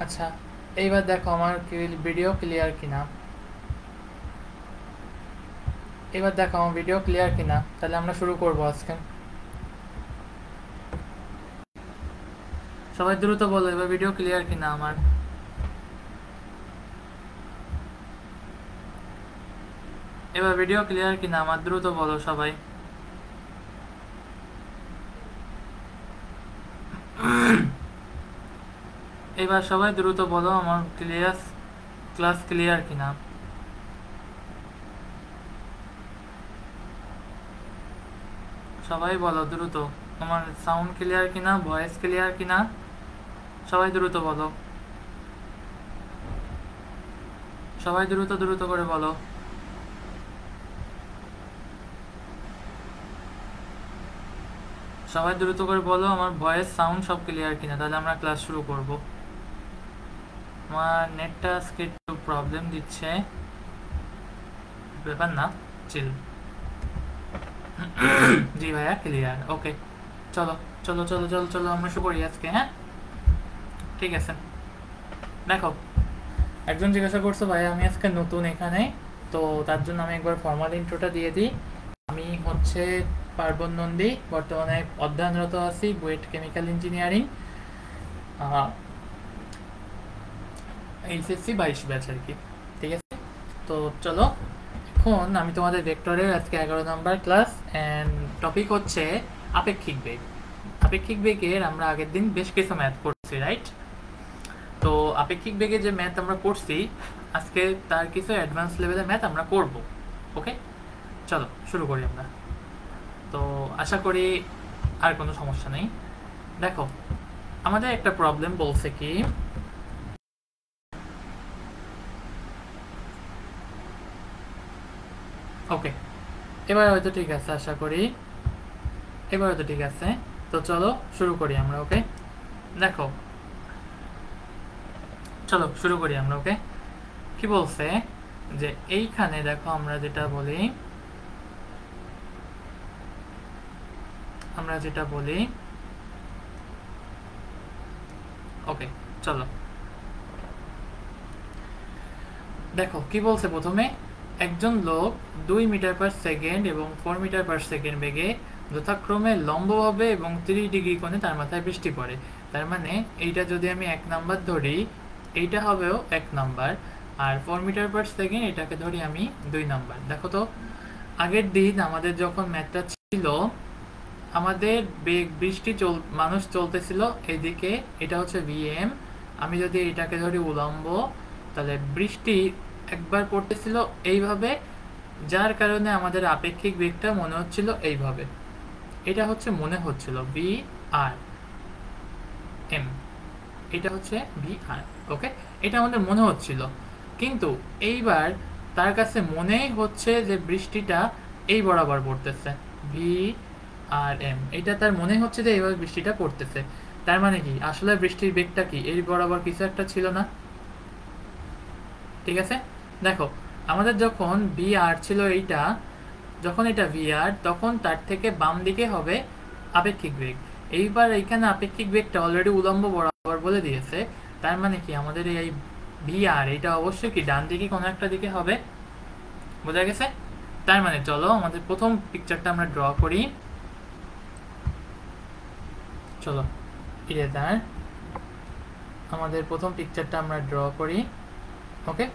আচ্ছা, এইবার দেখো আমার ভিডিও ক্লিয়ার কিনা। এবার দেখো আমার ভিডিও ক্লিয়ার কিনা, তাহলে আমরা শুরু করব আজকে। সবাই দ্রুত বলো এবার ভিডিও ক্লিয়ার কিনা আমার। এবার ভিডিও ক্লিয়ার কিনা আমার, দ্রুত বলো সবাই। এবার সবাই দ্রুত বলো আমার ক্লাস ক্লিয়ার কিনা। সবাই বলো দ্রুত, আমার সাউন্ড ক্লিয়ার কিনা, ভয়েস ক্লিয়ার কিনা, সবাই দ্রুত বলো। সবাই দ্রুত দ্রুত করে বলো। সবাই দ্রুত করে বলো আমার ভয়েস সাউন্ড সব ক্লিয়ার কিনা, তাহলে আমরা ক্লাস শুরু করব। আমার নেটটা আজকে একটু প্রবলেম দিচ্ছে, ব্যাপার না, চিল। জি ভাইয়া ক্লিয়ার, ওকে। চলো চলো চলো চলো চলো আমরা শুরু করি আজকে, হ্যাঁ ঠিক আছে। দেখো, একজন জিজ্ঞাসা করছো ভাইয়া আমি আজকে নতুন এখানে, তো তার জন্য আমি একবার ফর্মাল ইন্ট্রোটা দিয়ে দিই। আমি হচ্ছে পার্বণ নন্দী, বর্তমানে অধ্যয়নরত আছি BUET chemical engineering, HSC 22 batch আর কি, ঠিক আছে। তো চলো, এখন আমি তোমাদের ভেক্টরের আজকে 11 নম্বর ক্লাস, অ্যান্ড টপিক হচ্ছে আপেক্ষিক বেগ। আপেক্ষিক বেগের আমরা আগের দিন বেশ কিছু ম্যাথ করছি, রাইট? তো আপেক্ষিক বেগে যে ম্যাথ আমরা করছি, আজকে তার কিছু অ্যাডভান্স লেভেলের ম্যাথ আমরা করব। ওকে, চলো শুরু করি আমরা। তো আশা করি আর কোনো সমস্যা নেই। দেখো, আমাদের একটা প্রবলেম বলছে কি, ওকে এবার হয়তো ঠিক আছে, আশা করি এবার হয়তো ঠিক আছে। তো চলো শুরু করি আমরা, ওকে। দেখো, চলো শুরু করি আমরা, ওকে। কি বলছে যে এইখানে দেখো আমরা যেটা বলি, ওকে চলো। দেখো কি বলছে, প্রথমে একজন লোক 2 মিটার পার সেকেন্ড এবং 4 মিটার পার সেকেন্ড বেগে যথাক্রমে লম্বভাবে এবং 30 ডিগ্রি কোণে তার মাথায় বৃষ্টি পড়ে। তার মানে এইটা যদি আমি 1 নাম্বার ধরি, এইটা হবেও 1 নাম্বার, আর 4 মিটার পার সেকেন্ড এটাকে ধরি আমি 2 নাম্বার। দেখো তো, আগের দিন আমাদের যখন ম্যাথটা ছিল, আমাদের বেগ মানুষ চলতেছিল এইদিকে, এটা হচ্ছে ভিএম। আমি যদি এটাকে ধরি উলম্ব, তাহলে বৃষ্টি একবার পড়তেছিল এইভাবে, যার কারণে আমাদের আপেক্ষিক বেগটা মনে হচ্ছিল এইভাবে। এটা হচ্ছে মনে হচ্ছিল ভি আর এম, এটা হচ্ছে ভি আর, ওকে। এটা আমাদের মনে হচ্ছিল, কিন্তু এইবার তার কাছে মনেই হচ্ছে যে বৃষ্টিটা এই বরাবর পড়তেছে, ভি আর এম, এটা তার মনে হচ্ছে যে এইভাবে বৃষ্টিটা পড়তেছে। তার মানে কি, আসলে বৃষ্টির বেগটা কি এই বরাবর কিছু একটা ছিল না, ঠিক আছে। দেখো, আমাদের যখন ভি আর ছিল এইটা, যখন এটা ভি আর, তখন তার থেকে বাম দিকে হবে আপেক্ষিক বেগ। এইবার এইখানে আপেক্ষিক বেগটা অলরেডি উলম্ব বরাবর বলে দিয়েছে, তার মানে কি আমাদের এই ভি আর এটা অবশ্যই কি ডান দিকে কোনো একটা দিকে হবে, বোঝা গেছে? তার মানে চলো আমাদের প্রথম পিকচারটা আমরা ড্র করি। চলো ইরেজার, আমাদের প্রথম পিকচারটা আমরা ড্র করি, ওকে।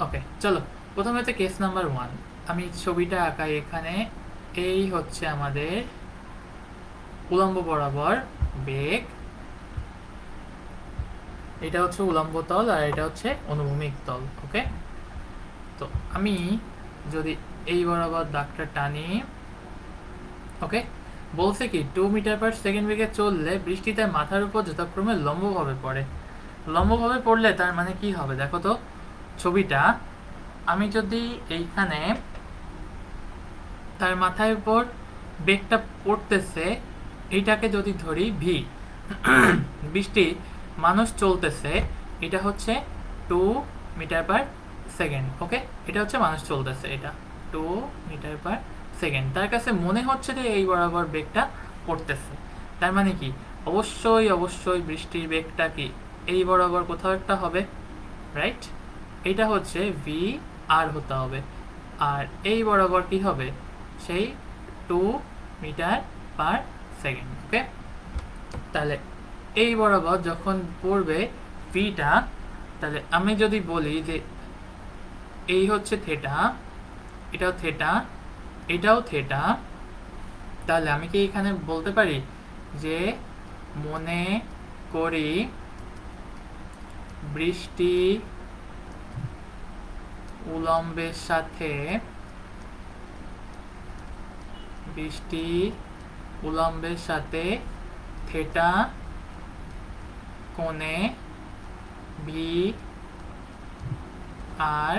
ওকে চলো, প্রথমে হচ্ছে কেস নাম্বার 1। আমি ছবিটা আঁকাই এখানে। এই হচ্ছে আমাদের উলম্ব বরাবর বেগ, এটা হচ্ছে উলম্ব তল আর এটা হচ্ছে অনুভূমিক তল, ওকে। তো আমি যদি এই বরাবর দাগটা টানি, ওকে, বলছে কি 2 মিটার পার সেকেন্ড বেগে চললে বৃষ্টি তার মাথার উপর যথাক্রমে লম্বভাবে পড়ে। লম্বভাবে পড়লে তার মানে কি হবে দেখো তো, ছবিটা আমি যদি এইখানে তার মাথার উপর বেগটা পড়তেছে, এইটাকে যদি ধরি ভি, বৃষ্টি মানুষ চলতেছে, এটা হচ্ছে 2 মিটার পার সেকেন্ড, ওকে। এটা হচ্ছে মানুষ চলতেছে, এটা 2 মিটার পার সেকেন্ড, তার কাছে মনে হচ্ছে যে এই বরাবর বেগটা পড়তেছে। তার মানে কি, অবশ্যই অবশ্যই বৃষ্টির বেগটা কি এই বরাবর কোথাও একটা হবে, রাইট? এটা হচ্ছে ভি আর হতে হবে। আর এই বরাবর কি হবে, সেই 2 মিটার/সেকেন্ড। ওকে, তাহলে এই বরাবর যখন পড়বে ভিটা, তাহলে আমি যদি বলি যে এই হচ্ছে থেটা, এটাও থেটা, এটাও থেটা, তাহলে আমি কি এখানে বলতে পারি যে মনে করি বৃষ্টি উলম্বের সাথে থেটা কোণে ভি আর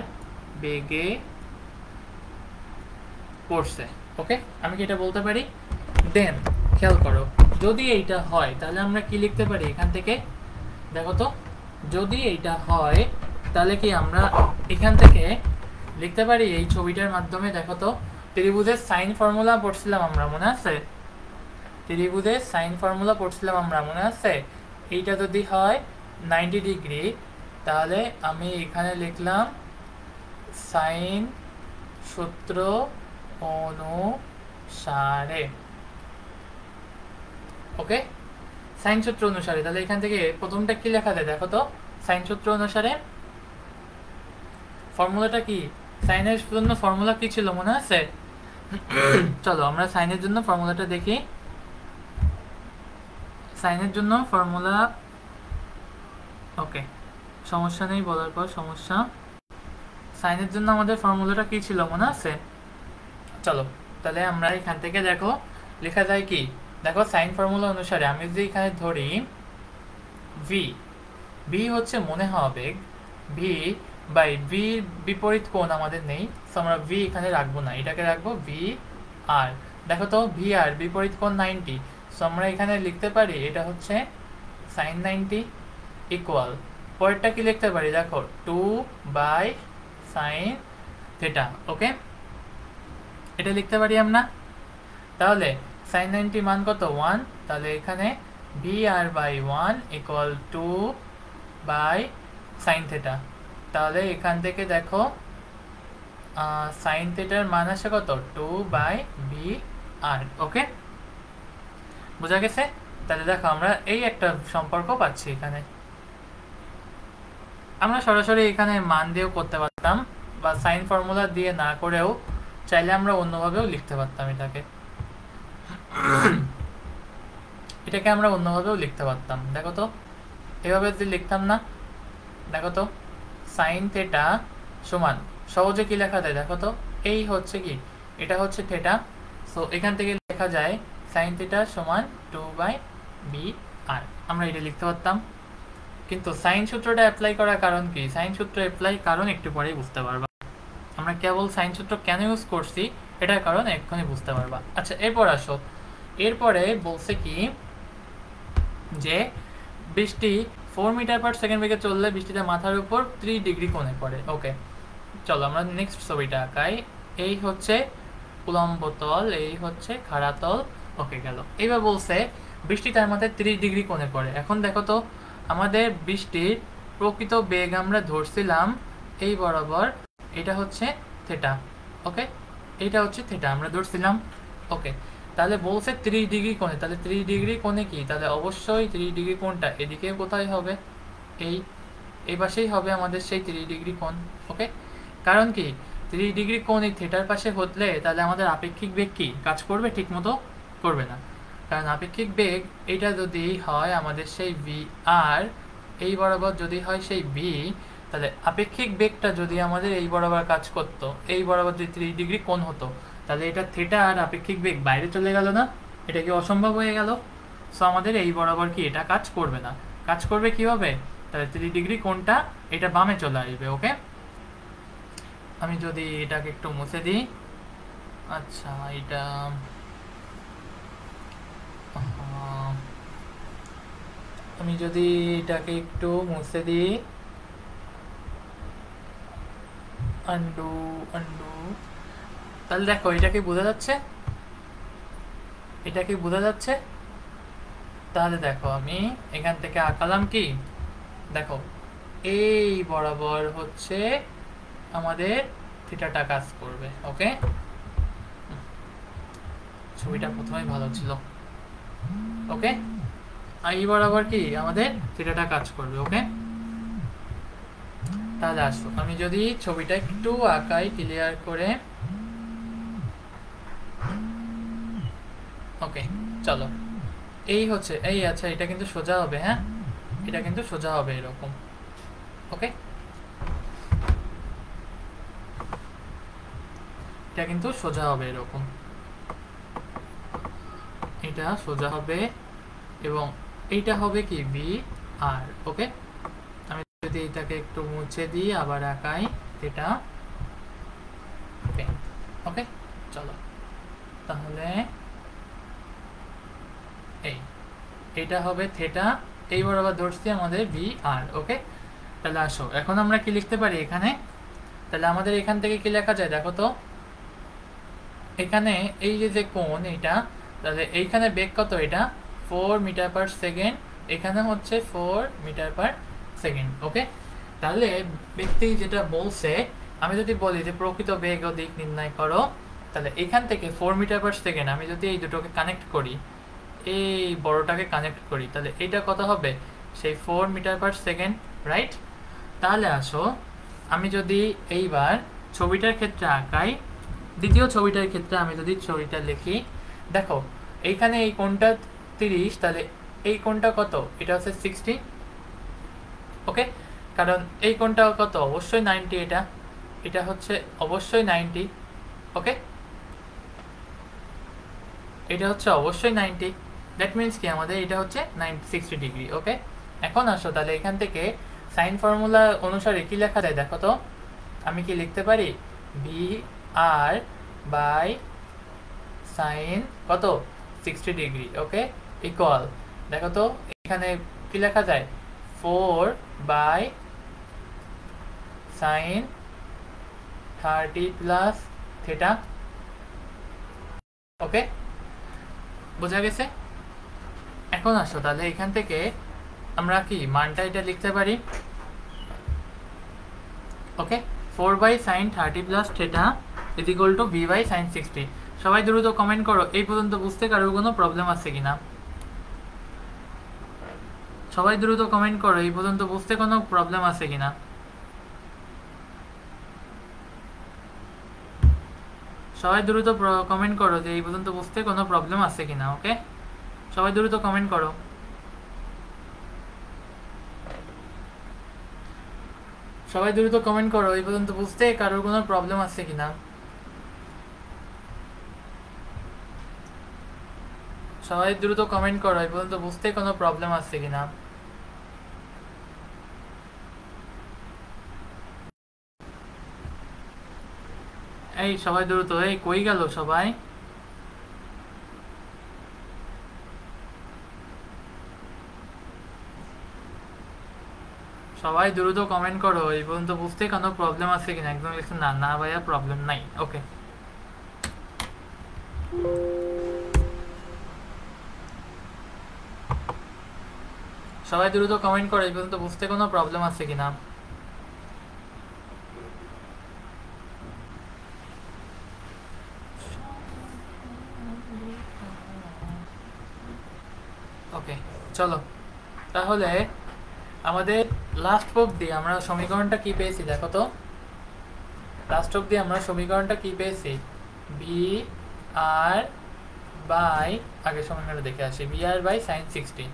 বেগে পড়ছে। ওকে, আমি কি এটা বলতে পারি? দেন খেয়াল করো, যদি এইটা হয় তাহলে আমরা কি লিখতে পারি এখান থেকে? দেখো তো, যদি এইটা হয় তাহলে কি আমরা এখান থেকে লিখতে পারি এই ছবিটার মাধ্যমে? দেখো তো, ত্রিভুজের সাইন ফর্মুলা পড়ছিলাম আমরা, মনে আছে? এইটা যদি হয় 90 ডিগ্রি, তাহলে আমি এখানে লিখলাম সাইন সূত্র অনুসারে। ওকে, সাইন সূত্র অনুসারে, তাহলে এখান থেকে প্রথমটা কি লেখা যায় দেখো তো? সাইন সূত্র অনুসারে ফর্মুলাটা কি? সাইনের জন্য ফর্মুলা কি ছিল মনে আছে? চলো আমরা সাইনের জন্য ফর্মুলাটা দেখি। সাইনের জন্য ফর্মুলা, ওকে সমস্যা নেই, বলার পর সমস্যা। সাইনের জন্য আমাদের ফর্মুলাটা কি ছিল মনে আছে? চলো তাহলে আমরা এখান থেকে দেখো লেখা যায় কি, দেখো সাইন ফর্মুলা অনুসারে আমি যদি এখানে ধরি ভি, ভি হচ্ছে মনে হওয়া বেগ, ভি বাই ভি বিপরীত কোণ আমাদের নেই, তো আমরা ভি এখানে রাখবো না, এটাকে রাখবো ভি আর। দেখো তো, ভি আর বিপরীত কোণ 90, সো আমরা এখানে লিখতে পারি এটা হচ্ছে সাইন 90 ইকুয়াল, পরেরটা কি লিখতে পারি দেখো, 2/sin থেটা। ওকে, এটা লিখতে পারি আমরা। তাহলে সাইন 90 মান কত? 1, তাহলে এখানে V R by 1 equal 2/sin theta. তাহলে এখান থেকে দেখো সাইন থেটার মান আসে কত? 2/ভি আর। ওকে, বোঝা গেছে? তাহলে দেখো আমরা এই একটা সম্পর্ক পাচ্ছি এখানে। আমরা সরাসরি এখানে মান দিয়েও করতে পারতাম, বা সাইন ফর্মুলা দিয়ে না করেও চাইলে আমরা অন্যভাবেও লিখতে পারতাম এটাকে আমরা অন্যভাবেও লিখতে পারতাম। দেখো তো, এভাবে যদি লিখতাম না, দেখো তো সাইন থেটা সমান সহজে কি লেখা যায় দেখো তো, এই হচ্ছে কি, এটা হচ্ছে থেটা, সো এখান থেকে লেখা যায় সাইন থেটা সমান 2/বি আর। আমরা এটা লিখতে পারতাম, কিন্তু সাইন সূত্রটা অ্যাপ্লাই করার কারণ কি? সাইন সূত্র অ্যাপ্লাই কারণ একটু পরেই বুঝতে পারবা। আমরা কেবল সাইন সূত্র কেন ইউজ করছি এটার কারণ এক্ষুনি বুঝতে পারবা। আচ্ছা, এরপর আসো, এরপরে বলছে কি যে বৃষ্টি 4 মিটার/সেকেন্ড বেগে চললে বৃষ্টিটা মাথার উপর 3 ডিগ্রি কোণে পড়ে। ওকে, চলো আমরা নেক্সট ছবিটা আঁকাই। এই হচ্ছে উলম্ব তল, এই হচ্ছে খাড়া তল। ওকে, গেল। এবার বলছে বৃষ্টি তার মাথায় 30 ডিগ্রি কোণে পড়ে। এখন দেখো তো, আমাদের বৃষ্টির প্রকৃত বেগ আমরা ধরছিলাম এই বরাবর, এটা হচ্ছে থেটা। ওকে, এইটা হচ্ছে থেটা আমরা ধরছিলাম। ওকে, তাহলে বলছে 30 ডিগ্রি কোণে, তাহলে 30 ডিগ্রি কোণে কি, তাহলে অবশ্যই 30 ডিগ্রি কোণটা এদিকে কোথায় হবে? এই পাশেই হবে আমাদের সেই 30 ডিগ্রি কোণ। ওকে, কারণ কি 30 ডিগ্রি কোণ এই থেটার পাশে হলে তাহলে আমাদের আপেক্ষিক বেগ কি কাজ করবে? ঠিক মতো করবে না, কারণ আপেক্ষিক বেগ এটা যদি হয় আমাদের সেই ভি আর, এই বরাবর যদি হয় সেই ভি, তাহলে আপেক্ষিক বেগটা যদি আমাদের এই বরাবর কাজ করতো, এই বরাবর যদি 30 ডিগ্রি কোণ হতো, তাহলে এটা থেটা আর আপেক্ষিক বেগ বাইরে চলে গেল না? এটা কি অসম্ভব হয়ে গেল? সো আমাদের এই বরাবর কি এটা কাজ করবে না। কাজ করবে কিভাবে? তাহলে 30 ডিগ্রি কোণটা এটা বামে চলে আসবে। ওকে, আমি যদি এটাকে একটু মুছে দিই, আচ্ছা এটা আমি যদি এটাকে একটু মুছে দিই, আন্ডু, তাহলে দেখো এটা কি বোঝা যাচ্ছে, এটা কি বোঝা যাচ্ছে? তাহলে দেখো আমি এখান থেকে আঁকালাম কি, দেখো এই বরাবর হচ্ছে আমাদের থিটাটা কাজ করবে। ওকে, ছবিটা প্রথমেই ভালো ছিল। ওকে, আর এই বরাবর কি আমাদের থিটাটা কাজ করবে। ওকে, তাহলে আসো আমি যদি ছবিটা একটু আঁকাই ক্লিয়ার করে। ওকে, চলো এই হচ্ছে এই, আচ্ছা এটা কিন্তু সোজা হবে, হ্যাঁ এটা কিন্তু সোজা হবে এরকম। ওকে, এটা কিন্তু সোজা হবে এরকম, এটা সোজা হবে এবং এইটা হবে কি বি আর। ওকে, আমি যদি এটাকে একটু মুছে দিই আবার আঁকাই এটা। ওকে, ওকে, চলো তাহলে এই এটা হবে থেটা, এই বরাবর ধরছি আমাদের বি আর। ওকে, তাহলে আসো এখন আমরা কি লিখতে পারি এখানে, তাহলে আমাদের এখান থেকে কি লেখা যায় দেখো তো, এখানে এই যে কোণ এটা, তাহলে এইখানে বেগ কত, এটা 4 মিটার পার সেকেন্ড, এখানে হচ্ছে 4 মিটার পার সেকেন্ড। ওকে, তাহলে ব্যক্তি যেটা বলছে, আমি যদি বলি যে প্রকৃত বেগ ও দিক নির্ণয় করো, তাহলে এখান থেকে 4 মিটার পার সেকেন্ড আমি যদি এই দুটোকে কানেক্ট করি, এই বড়টাকে কানেক্ট করি, তাহলে এটা কত হবে, সেই 4 মিটার পার সেকেন্ড, রাইট? তাহলে আসো আমি যদি এইবার ছবিটার ক্ষেত্রে আঁকাই, দ্বিতীয় ছবিটার ক্ষেত্রে আমি যদি ছবিটা লিখি, দেখো এইখানে এই কোণটা 30, তাহলে এই কোণটা কত, এটা হচ্ছে 60। ওকে, কারণ এই কোণটা কত, অবশ্যই 90, এটা এটা হচ্ছে অবশ্যই 90। ওকে, এটা হচ্ছে অবশ্যই 90, দ্যাট মিনস কি আমাদের এটা হচ্ছে 60 ডিগ্রি। ওকে, এখন আসো তাহলে এখান থেকে সাইন ফর্মুলা অনুসারে কি লেখা যায় দেখো তো, আমি কি লিখতে পারি, ভি আর বাই সাইন কত 60 ডিগ্রি। ওকে, ইকুয়াল, দেখো তো এখানে কি লেখা যায়, 4 বাই সাইন 30 প্লাস থেটা। ওকে, বোঝা গেছে? এখন আসো তাহলে এখান থেকে আমরা কি মানটা এটা লিখতে পারি। Okay, 4 by sine 30 plus theta is equal to V by sine 60। সবাই দ্রুত কমেন্ট করো এই পর্যন্ত বুঝতে কারোর কোনো প্রবলেম আছে কিনা, সবাই দ্রুত কমেন্ট করো এই পর্যন্ত বুঝতে কোনো প্রবলেম আছে কিনা। সবাই দ্রুত কমেন্ট করো যে এই পর্যন্ত বুঝতে কোনো প্রবলেম আছে কিনা। ওকে, সবাই দ্রুত কমেন্ট করো। সবাই দ্রুত কমেন্ট করো এই পর্যন্ত বুঝতে কারোর কোনো প্রবলেম আছে কিনা। সবাই দ্রুত কমেন্ট করো এই পর্যন্ত বুঝতে কোনো প্রবলেম আছে কিনা। এই সবাই দ্রুত, এই কই গেল সবাই? সবাই দ্রুত কমেন্ট করো এই পর্যন্ত বুঝতে কোনো প্রবলেম আছে কিনা। একদম লিখছে না, না ভাইয়া প্রবলেম নাই। ওকে, সবাই দ্রুত কমেন্ট করো এই পর্যন্ত বুঝতে কোনো প্রবলেম আছে কিনা। ওকে, চলো তাহলে আমাদের লাস্ট অবধি আমরা সমীকরণটা কি পেয়েছি দেখো তো, লাস্ট অবধি আমরা সমীকরণটা কি পেয়েছি, বি আর বাই, আগে সমীকরণটা দেখে আসি, B R by sine 60,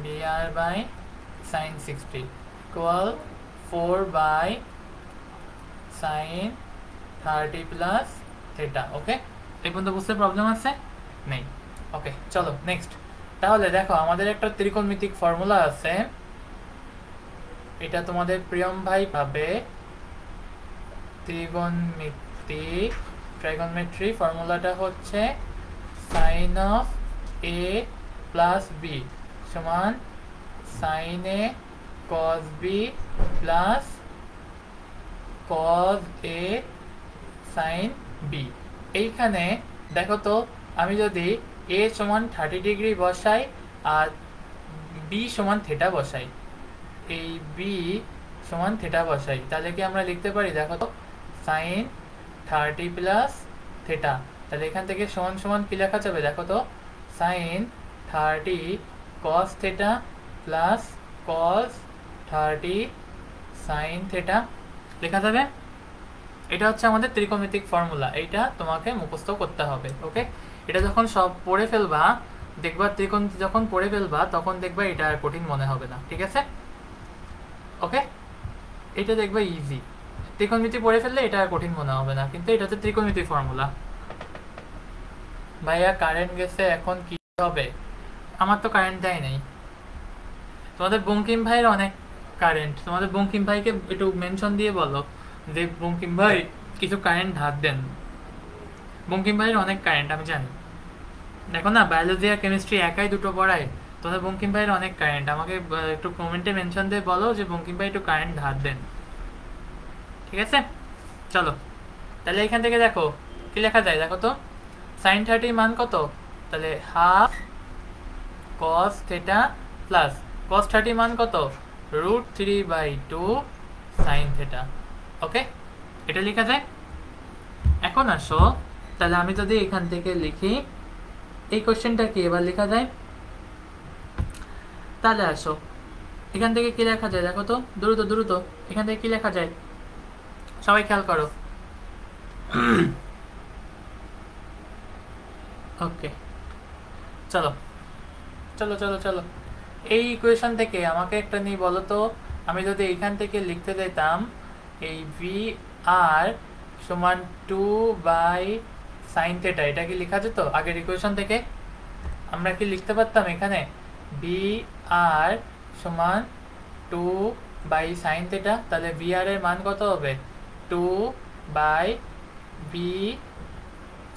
B R by sine 60 equal 4 by sine 30 plus theta. Okay, এই পর্যন্ত বুঝতে প্রবলেম আছে নেই? ওকে, চলো নেক্সট। তাহলে দেখো আমাদের একটা ত্রিকোণমিতিক ফর্মুলা আছে, এটা তোমাদের প্রিয়ম ভাই পাবে। ত্রিকোণমিতিক ট্রাইগোনমেট্রি ফর্মুলাটা হচ্ছে sine of A plus B সমান sine A cos B plus cos A sine B. এইখানে দেখো তো, আমি যদি এ সমান 30 ডিগ্রি বসাই আর বি সমান থেটা বসাই, এই বি সমান থেটা বসাই, তাহলে কি আমরা লিখতে পারি? দেখো তো, সাইন 30 প্লাস থেটা, তাহলে এখান থেকে সমান সমান কি লেখা যাবে? দেখো তো, sine 30 cos theta plus cos 30 sine theta লেখা যাবে। এটা হচ্ছে আমাদের ত্রিকোণমিতিক ফর্মুলা, এইটা তোমাকে মুখস্থ করতে হবে। ওকে, এটা যখন সব পড়ে ফেলবা, দেখবা ত্রিকোণ যখন পড়ে ফেলবা তখন দেখবা এটা আর কঠিন মনে হবে না। ঠিক আছে? ওকে, এটা দেখবা ইজি। ত্রিকোণমিতি পড়ে ফেললে এটা আর কঠিন মনে হবে না, কিন্তু এটা হচ্ছে ত্রিকোণমিতিক ফর্মুলা। ভাইয়া কারেন্ট গেছে, এখন কি হবে? আমার তো কারেন্ট দেয় নাই। তোমাদের বঙ্কিম ভাইয়ের অনেক কারেন্ট, তোমাদের বঙ্কিম ভাইকে একটু মেনশন দিয়ে বলো যে বঙ্কিম ভাই কিছু কারেন্ট ধার দেন। বঙ্কিম ভাইয়ের অনেক কারেন্ট, আমি জানি। দেখো না, বায়োলজি আর কেমিস্ট্রি একাই দুটো পড়ায়, তোমাদের বঙ্কিম ভাইয়ের অনেক কারেন্ট। আমাকে একটু কমেন্টে মেনশন দিয়ে বলো যে বঙ্কিম ভাই একটু কারেন্ট ধার দেন। ঠিক আছে, চলো তাহলে এখান থেকে দেখো কি লেখা যায়। দেখো তো, সাইন 30 মান কত? তাহলে half cos theta plus cos 30 মান কত? √3/2 সাইন থেটা। ওকে, এটা লেখা যায়। এখন আসো, তাহলে আমি যদি এখান থেকে লিখি এই কোশ্চেনটা কি এবার লেখা যায়, তাহলে আসো এখান থেকে কি লেখা যায়? দেখো তো, দ্রুত দ্রুত এখান থেকে কি লেখা যায় সবাই খেয়াল করো। ওকে, চলো চলো চলো চলো, এই ইকুয়েশন থেকে আমাকে একটা নিয়ে বলো তো, আমি যদি এইখান থেকে লিখতে যেতাম এই ভি আর সমান 2/sin থেটা, এটা কি লেখা যেত আগের ইকুয়েশন থেকে? আমরা কি লিখতে পারতাম এখানে বি আর সমান 2/sin থেটা? তাহলে বি আর এর মান কত হবে? 2/বি,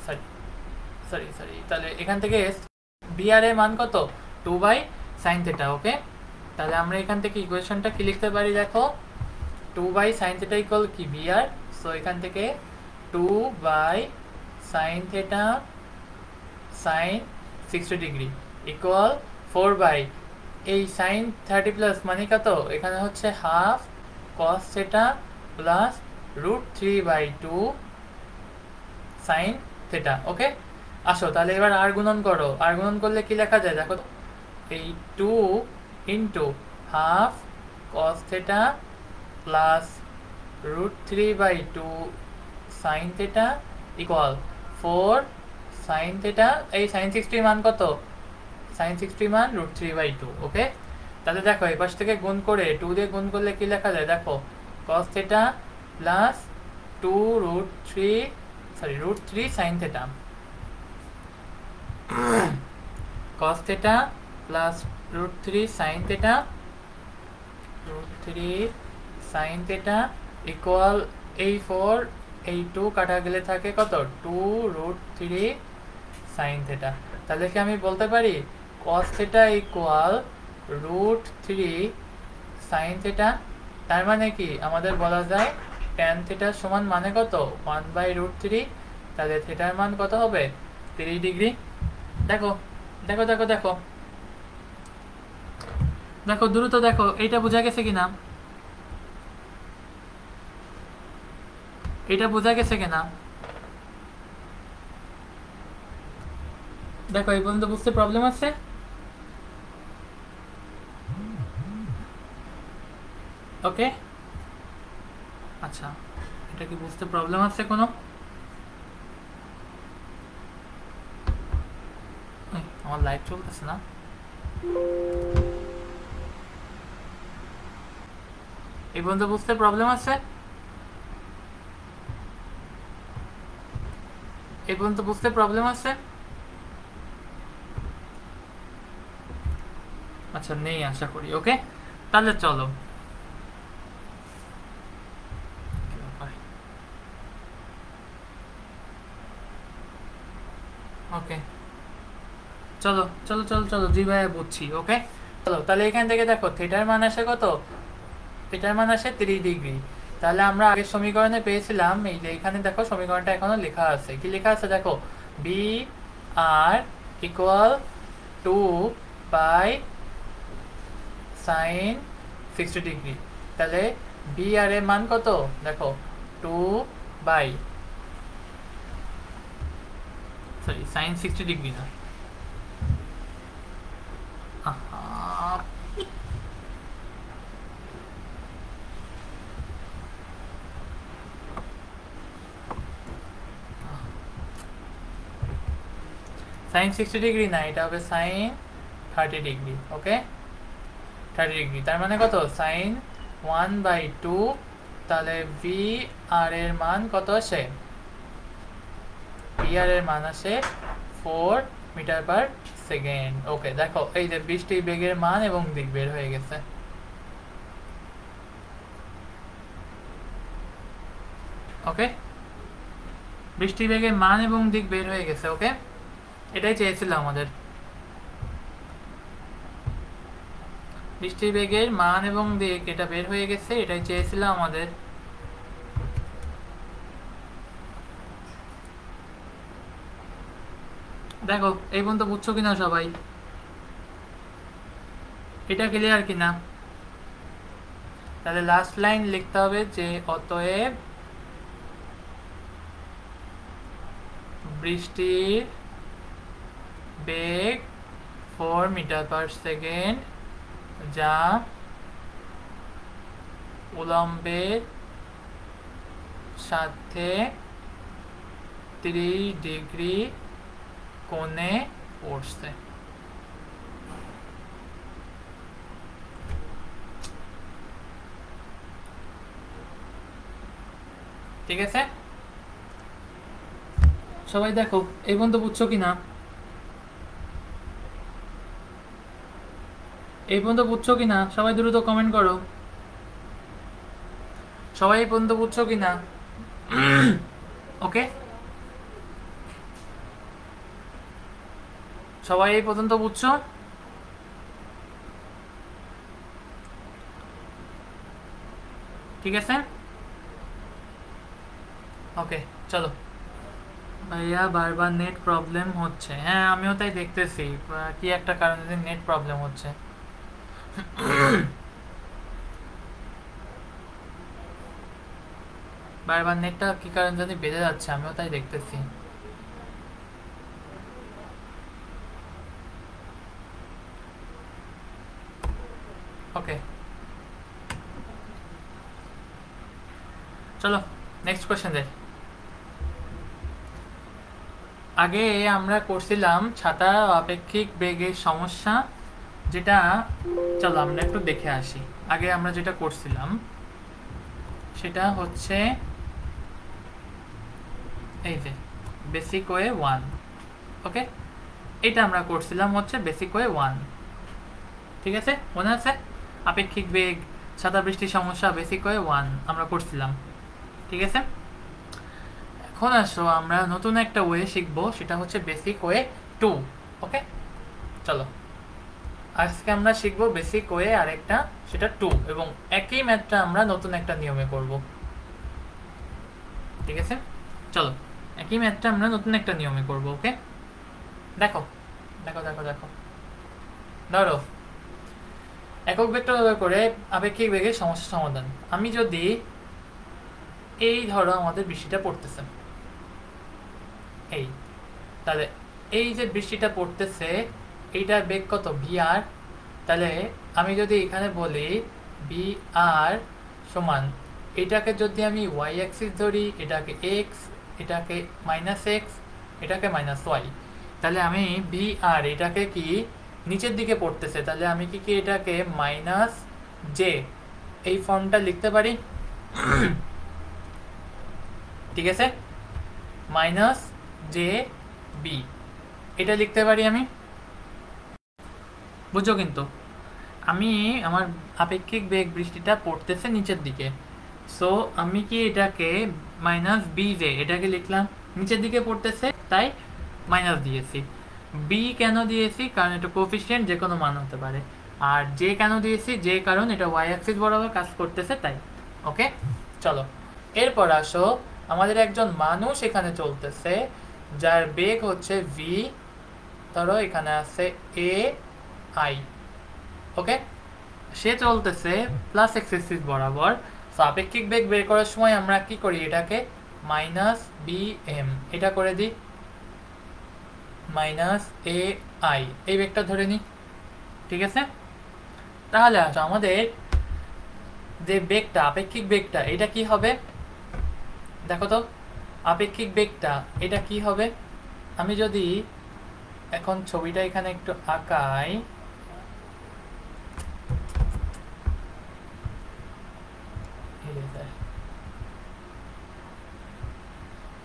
সরি সরি সরি, তাহলে এখান থেকে বি আর এর মান কত? 2/sin theta. ওকে, তাহলে আমরা এখান থেকে ইকুয়েশনটা কি লিখতে পারি? দেখো, 2/sin থেটা ইকুয়াল কি? বি আর। সো এখান থেকে 2/sin theta sign 60 degree equal 4 এই সাইন 30 প্লাস মানে কত? এখানে হচ্ছে half cos theta plus √3/2 sine theta. Okay, আসো তাহলে এবার আর গুণন করো। আর গুণন করলে কি লেখা যায়? দেখো, এই 2 into half cos theta plus √3/2 sine theta equal 4 sine theta. এই সাইন 60 মান কত? সাইন 60 মান √3/2। ওকে, তাহলে দেখো এই পাশ থেকে গুণ করে 2 দিয়ে গুণ করলে কি লেখা যায়? দেখো, cos theta plus 2√3 sine theta, cos theta plus √3 sine theta, √3 sine theta equal এই 4 এই 2 কাটা গেলে থাকে কত? 2√3 সাইন থেটা। তাহলে কি আমি বলতে পারি cos theta equal √3 sine theta? তার মানে কি আমাদের বলা যায় tan থেটা সমান মানে কত? 1/√3। তাহলে থেটার মান কত হবে? 30 ডিগ্রি। দেখো দেখো দেখো দেখো দেখো, দ্রুত দেখো, এইটা বোঝা গেছে কিনা? এটা বোঝা গেছে কিনা? দেখো, এই পর্যন্ত বুঝতে প্রবলেম আছে? ওকে, আচ্ছা, এটা কি বুঝতে প্রবলেম আছে কোনো? আমার লাইভ চলতেছে না। এই পর্যন্ত বুঝতে প্রবলেম আছে? এই পর্যন্ত বুঝতে প্রবলেম আছে? আচ্ছা, নেই আশা করি। ওকে, তাহলে চলো, ওকে চলো চলো চলো চলো, জি ভাইয়া বুঝছি। ওকে, চলো তাহলে এখান থেকে দেখো থেটার মান আসে কত? থেটার মান আসে 30 ডিগ্রি। তাহলে আমরা আগের সমীকরণে পেয়েছিলাম, এই যে এখানে দেখো সমীকরণটা এখনো লেখা আছে, কি লেখা আছে দেখো, B R equal 2 by sin 60 degree. তাহলে বি আর এর মান কত দেখো, 2 sin 60 ডিগ্রি না, sin 60 ডিগ্রি না, এটা হবে sin 30 ডিগ্রি। ওকে, 30 ডিগ্রি তার মানে কত, sin 1/2। তাহলে ভি আর এর মান কত আসে, ভি আর এর মান আসে 4 মিটার পার সেকেন্ড। ওকে, দেখো এই যে বৃষ্টির বেগের মান এবং দিক বের হয়ে গেছে। ওকে, বৃষ্টির বেগের মান এবং দিক বের হয়ে গেছে। ওকে, এটাই চেয়েছিল আমাদের, বৃষ্টির বেগের মান এবং দিক এটা বের হয়ে গেছে, এটাই চেয়েছিল আমাদের। দেখো এই পর্যন্ত বুঝছো কিনা সবাই, এটা ক্লিয়ার কিনা? তাহলে লাস্ট লাইন লিখতে হবে যে অতএব বৃষ্টির বেগ 4 মিটার পার সেকেন্ড, যা উলম্বের সাথে 30 ডিগ্রি কোণে পড়ছে। ঠিক আছে, সবাই দেখো এই পর্যন্ত বুঝছো কিনা, এই পর্যন্ত বুঝছো কিনা সবাই দ্রুত কমেন্ট করো, সবাই এই পর্যন্ত বুঝছো কিনা? ওকে, সবাই এই পর্যন্ত বুঝছো? ঠিক আছে, ওকে চলো। ভাইয়া বারবার নেট প্রবলেম হচ্ছে, হ্যাঁ আমিও তাই দেখতেছি, কি একটা কারণে নেট প্রবলেম হচ্ছে। বারবার নেটটা কি কারণ জানি বেড়ে যাচ্ছে, আমিও তাই দেখতেছি। ওকে চলো নেক্সট কোয়েশ্চেন দেখ। আগে আমরা করছিলাম ছাতা আপেক্ষিক বেগের সমস্যা, যেটা চলো আমরা একটু দেখে আসি। আগে আমরা যেটা করছিলাম সেটা হচ্ছে এই যে বেসিক ওয়ে 1। ওকে, এটা আমরা করছিলাম হচ্ছে বেসিক ওয়ে 1। ঠিক আছে, মনে আছে? আপেক্ষিক বেগ, ছাতা বৃষ্টির সমস্যা, বেসিক ওয়ে 1 আমরা করছিলাম। ঠিক আছে, এখন আসো আমরা নতুন একটা ওয়ে শিখবো, সেটা হচ্ছে বেসিক ওয়ে 2। ওকে চলো, আজকে আমরা শিখবো বেসিক ওয়ে আরেকটা, সেটা 2, এবং একই ম্যাথটা আমরা নতুন একটা নিয়মে করব। ঠিক আছে, চলো একই ম্যাথটা আমরা নতুন একটা নিয়মে করব। ওকে, দেখো দেখো দেখো দেখো, ধরো একক ভেক্টর ব্যবহার করে আপেক্ষিক বেগের সমস্যা সমাধান। আমি যদি এই ধরো আমাদের বৃষ্টিটা পড়তেছে, এই তাহলে এই যে বৃষ্টিটা পড়তেছে এইটার বেগ কত, ভি আর। তাহলে আমি যদি এখানে বলি ভি আর সমান, এটাকে যদি আমি ওয়াই অ্যাক্সিস ধরি, এটাকে এক্স, এটাকে মাইনাস এক্স, এটাকে মাইনাস ওয়াই, তাহলে আমি ভি আর এটাকে কি নিচের দিকে পড়তেছে, তাহলে আমি কি কি এটাকে মাইনাস জে এই ফর্মটা লিখতে পারি। ঠিক আছে, মাইনাস জে বি এটা লিখতে পারি আমি, বুঝছো? কিন্তু আমি আমার আপেক্ষিক বেগ বৃষ্টিটা পড়তেছে নিচের দিকে, সো আমি কি এটাকে মাইনাস বি জে এটাকে লিখলাম, নিচের দিকে পড়তেছে তাই মাইনাস দিয়েছি। বি কেন দিয়েছি, কারণ এটা কোফিশিয়েন্ট, যে কোনো মান হতে পারে। আর জে কেন দিয়েছি, যে কারণ এটা ওয়াই অ্যাক্সিস বরাবর কাজ করতেছে তাই। ওকে চলো এরপর আসো, আমাদের একজন মানুষ এখানে চলতেছে যার বেগ হচ্ছে ভি, ধরো এখানে আছে এ আই। ওকে, সে চলতেছে প্লাস এক্স এক্সিস বরাবর। তো আপেক্ষিক বেগ বের করার সময় আমরা কি করি, এটাকে মাইনাস বি এম এটা করে দিই, মাইনাস এ আই এই বেগটা ধরে নিই। ঠিক আছে, তাহলে আসো আমাদের যে বেগটা আপেক্ষিক বেগটা এটা কি হবে দেখো তো, আপেক্ষিক বেগটা এটা কি হবে। আমি যদি এখন ছবিটা এখানে একটু আঁকাই,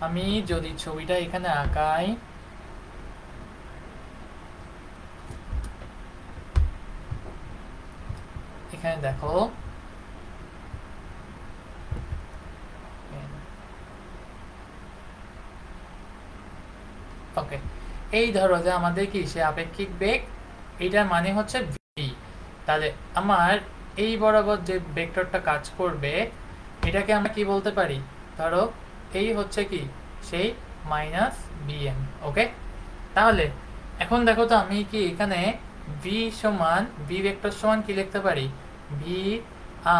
আমি যদি ছবিটা এখানে আঁকাই, এখানে দেখো ওকে, এই ধরো যে আমাদের কি সে আপেক্ষিক বেগ, এটার মানে হচ্ছে ভি। তাহলে আমার এই বরাবর যে ভেক্টরটা কাজ করবে এটাকে আমরা কি বলতে পারি, ধরো এই হচ্ছে কি সেই মাইনাস বিএম। ওকে, তাহলে এখন দেখো তো আমি কি এখানে ভি সমান ভি ভেক্টর সমান কি লিখতে পারি, V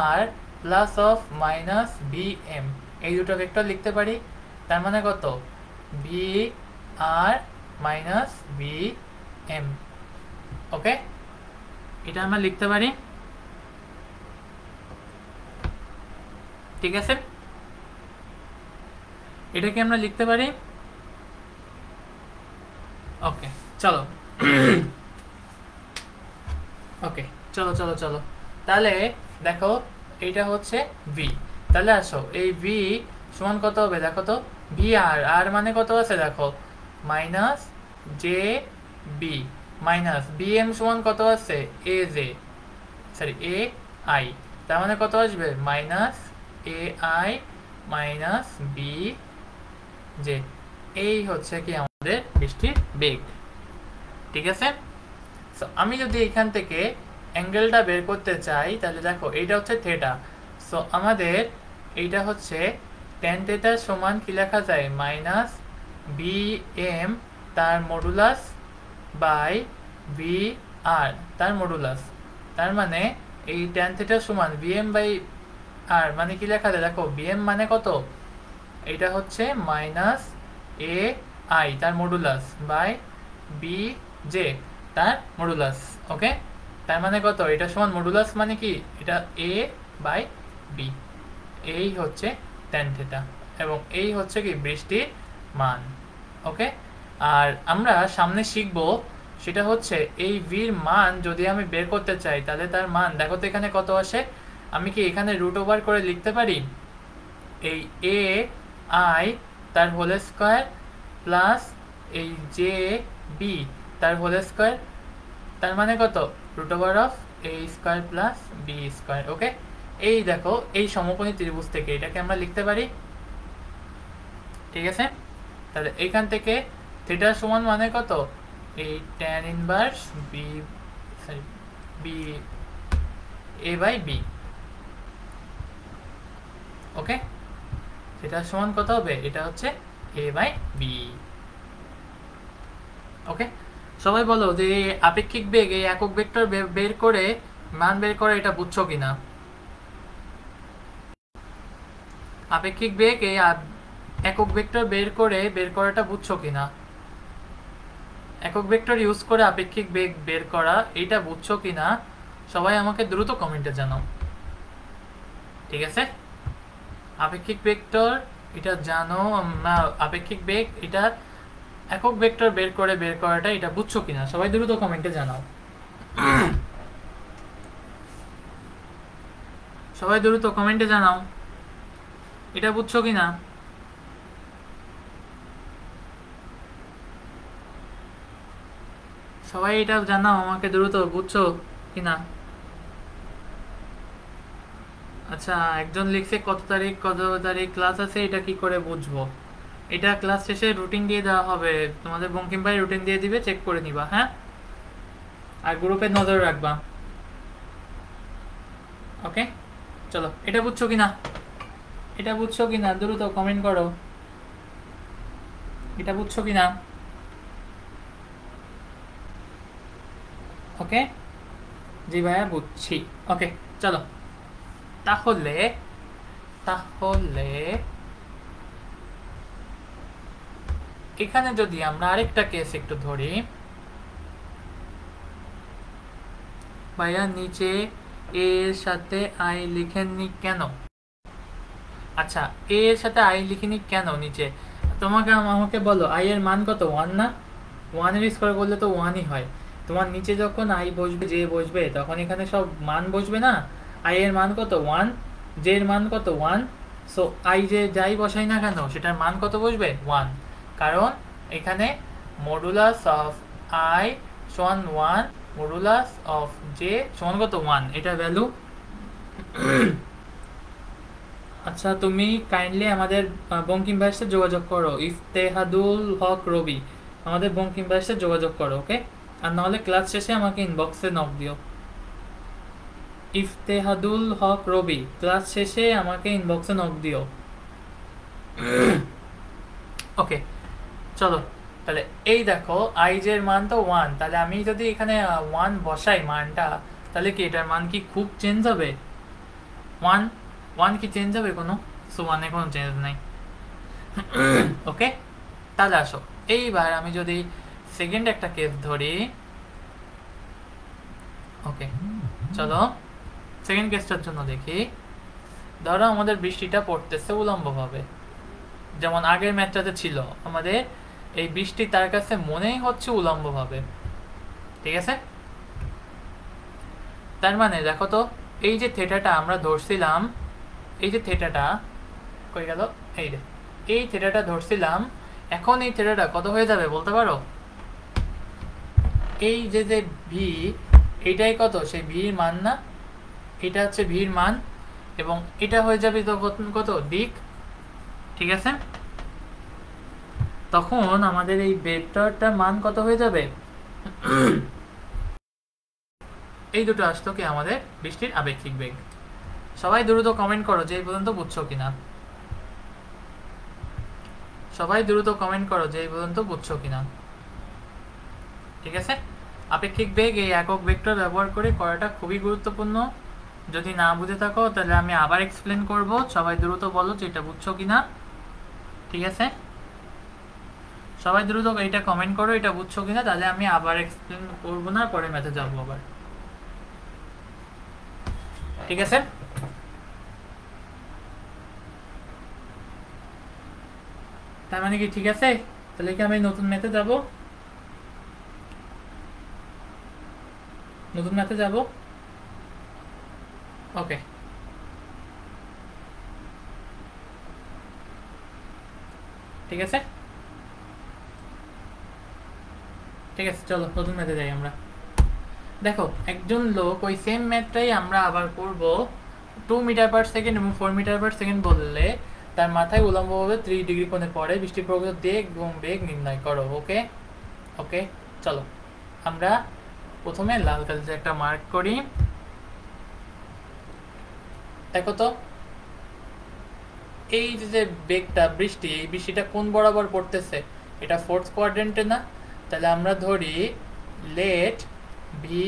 R plus of minus V M, এই দুটো ভেক্টর লিখতে পারি। তার মানে কত, V R minus V M. Okay, এটা আমরা লিখতে পারি। ঠিক আছে, এটাকে আমরা লিখতে পারি। ওকে চলো ওকে চলো চলো চলো, তাহলে দেখো এইটা হচ্ছে ভি। তাহলে আসো এই ভি সমান কত হবে দেখো তো, ভি আর আর মানে কত আছে দেখো, minus J B, minus B M সমান কত আছে, A J sorry A I, তার মানে কত আসবে, minus A I minus B J. এই হচ্ছে কি আমাদের বৃষ্টির বেগ। ঠিক আছে, সো আমি যদি এখান থেকে অ্যাঙ্গেলটা বের করতে চাই তাহলে দেখো এইটা হচ্ছে থেটা। সো আমাদের এইটা হচ্ছে ট্যান থেটা সমান কি লেখা যায়, মাইনাস বি এম তার মডুলাস বাই বি আর তার মডুলাস। তার মানে এই ট্যান থেটা সমান বি এম বাই আর, মানে কি লেখা যায় দেখো, বি এম মানে কত, এটা হচ্ছে মাইনাস এ আই তার মডুলাস বাই বি জে তার মডুলাস। ওকে, তার মানে কত, এটা সমান মডুলাস মানে কি, এটা এ বাই বি, এই হচ্ছে ট্যান থিটা এবং এই হচ্ছে কি বৃষ্টির মান। ওকে, আর আমরা সামনে শিখবো সেটা হচ্ছে এই ভির মান যদি আমি বের করতে চাই তাহলে তার মান দেখো তো এখানে কত আসে। আমি কি এখানে রুট ওভার করে লিখতে পারি, এই এ আই তার হোল স্কোয়ার প্লাস এই জে বি তার হোল স্কোয়ার, তার মানে কত, root over of A square plus B square. Okay, এই দেখো এই সমকোণী ত্রিভুজ থেকে এটাকে আমরা লিখতে পারি। ঠিক আছে, তাহলে এইখান থেকে থিটা সমান মানে কত, এই tan inverse B sorry B A by B. Okay, theta সমান কত হবে, এটা হচ্ছে এ বাই বি। ওকে, সবাই বলো যে আপেক্ষিক বেগ এই একক ভেক্টর বের করে মান বের করে এটা বুঝছো কিনা। আপেক্ষিক বেগ এই একক ভেক্টর বের করাটা বুঝছো কিনা, একক ভেক্টর ইউজ করে আপেক্ষিক বেগ বের করা এটা বুঝছো কিনা, সবাই আমাকে দ্রুত কমেন্টে জানাও। ঠিক আছে, আপেক্ষিক ভেক্টর এটা জানো না, আপেক্ষিক বেগ এটা একক ভেক্টর বের করাটা এটা বুঝছো কিনা, সবাই দ্রুত কমেন্টে জানাও। সবাই দ্রুত কমেন্টে জানাও এটা বুঝছো কিনা। সবাই এটা জানাও আমাকে দ্রুত, বুঝছো কিনা। আচ্ছা, একজন লিখছে কত তারিখ ক্লাস আছে, এটা কি করে বুঝবো, এটা ক্লাস শেষে রুটিন দিয়ে দেওয়া হবে, তোমাদের বঙ্কিম ভাই রুটিন দিয়ে দিবে, চেক করে নিবা। হ্যাঁ, আর গ্রুপে নজর রাখবা। ওকে, চলো এটা বুঝছো কিনা, এটা বুঝছো কিনা দ্রুত কমেন্ট করো, এটা বুঝছো কিনা? ওকে, জি ভাইয়া বুঝছি। ওকে, চলো তাহলে তাহলে এখানে যদি আমরা আরেকটা কেস একটু ধরি, ভাইয়া নিচে এ এর সাথে আই লিখেননি কেন? আচ্ছা, এ এর সাথে আই লিখিনি কেন নিচে? তোমাকে আমাকে বলো, আই এর মান কত? 1 না? 1 এর স্কোয়ার করলে তো 1ই হয়। তোমার নিচে যখন আই বসবে, জে বসবে, তখন এখানে সব মান বসবে না? আই এর মান কত? 1। জে এর মান কত? 1। সো আই যে যাই বসাই না কেন সেটার মান কত বসবে? 1। কারণ এখানে মডুলাস অফ আই সমান 1, মডুলাস অফ জে সমান কত? 1, এটা ভ্যালু। আচ্ছা, তুমি কাইন্ডলি আমাদের বঙ্কিম ভাইয়ের সাথে যোগাযোগ করো, ইফতেহাদুল হক রবি, আমাদের বঙ্কিম ভাইয়ের সাথে যোগাযোগ করো, ওকে? আর নাহলে ক্লাস শেষে আমাকে ইনবক্সে নক দিও। ইফতেহাদুল হক রবি, ক্লাস শেষে আমাকে ইনবক্সে নক দিও। ওকে, চলো তাহলে এই দেখো আইজের মান তো 1, তাহলে আমি যদি এখানে 1 বসাই মানটা, তাহলে কি এটার মান কি খুব চেঞ্জ হবে? 1 1 কি চেঞ্জ হবে কোনো? সো 1 এ কোনো চেঞ্জ নাই। ওকে, তাহলে আসো এইবার আমি যদি সেকেন্ড একটা কেস ধরি। ওকে, চলো সেকেন্ড কেসটার জন্য দেখি। ধরো আমাদের বৃষ্টিটা পড়তেছে উলম্বভাবে, যেমন আগের ম্যাথটাতে ছিল আমাদের এই বৃষ্টি তার কাছে মনেই হচ্ছে উলম্বভাবে, ঠিক আছে? তার মানে দেখো তো, এই যে থেটাটা আমরা ধরছিলাম, এই যে থেটাটা কই গেল, এই যে এই থেটাটা ধরছিলাম, এখন এই থেটাটা কত হয়ে যাবে বলতে পারো? এই যে যে ভি, এইটাই কত? সেই ভির মান না? এটা হচ্ছে ভির মান, এবং এটা হয়ে যাবে তো কত দিক, ঠিক আছে? তখন আমাদের এই ভেক্টরটার মান কত হয়ে যাবে? এই দুটো আসতো কি আমাদের বৃষ্টির আপেক্ষিক বেগ। সবাই দ্রুত কমেন্ট করো যে এই পর্যন্ত বুঝছো কিনা, সবাই দ্রুত কমেন্ট করো যে এই পর্যন্ত বুঝছো কিনা, ঠিক আছে? আপেক্ষিক বেগ এই একক ভেক্টর ব্যবহার করে করাটা খুবই গুরুত্বপূর্ণ। যদি না বুঝে থাকো তাহলে আমি আবার এক্সপ্লেন করব, সবাই দ্রুত বলো যে এটা বুঝছো কিনা, ঠিক আছে? সবাই দ্রুত এটা কমেন্ট করো এটা বুঝছো কিনা, তাহলে আমি আবার এক্সপ্লেন করবো না, পরে ম্যাথে যাবো আবার, ঠিক আছে? তার মানে কি ঠিক আছে? তাহলে কি আমি নতুন ম্যাথে যাব? নতুন ম্যাথে যাব? ওকে, ঠিক আছে, ঠিক আছে, চলো নতুন ম্যাথে যাই আমরা। দেখো একজন লোক ওই সেম ম্যাথটাই আমরা আবার করব 2 মিটার পার সেকেন্ড এবং 4 মিটার পার সেকেন্ড বললে তার মাথায় উলম্বভাবে 3 ডিগ্রি কোণে পড়ে বৃষ্টি প্রকৃত দিক এবং বেগ নির্ণয় করো, ওকে? ওকে, চলো আমরা প্রথমে লাল কালিতে একটা মার্ক করি। দেখো তো এই যে বেগটা বৃষ্টি, এই বৃষ্টিটা কোন বরাবর পড়তেছে? এটা ফোর্থ কোয়াড্রেন্টে না? তাহলে আমরা ধরি লেট ভি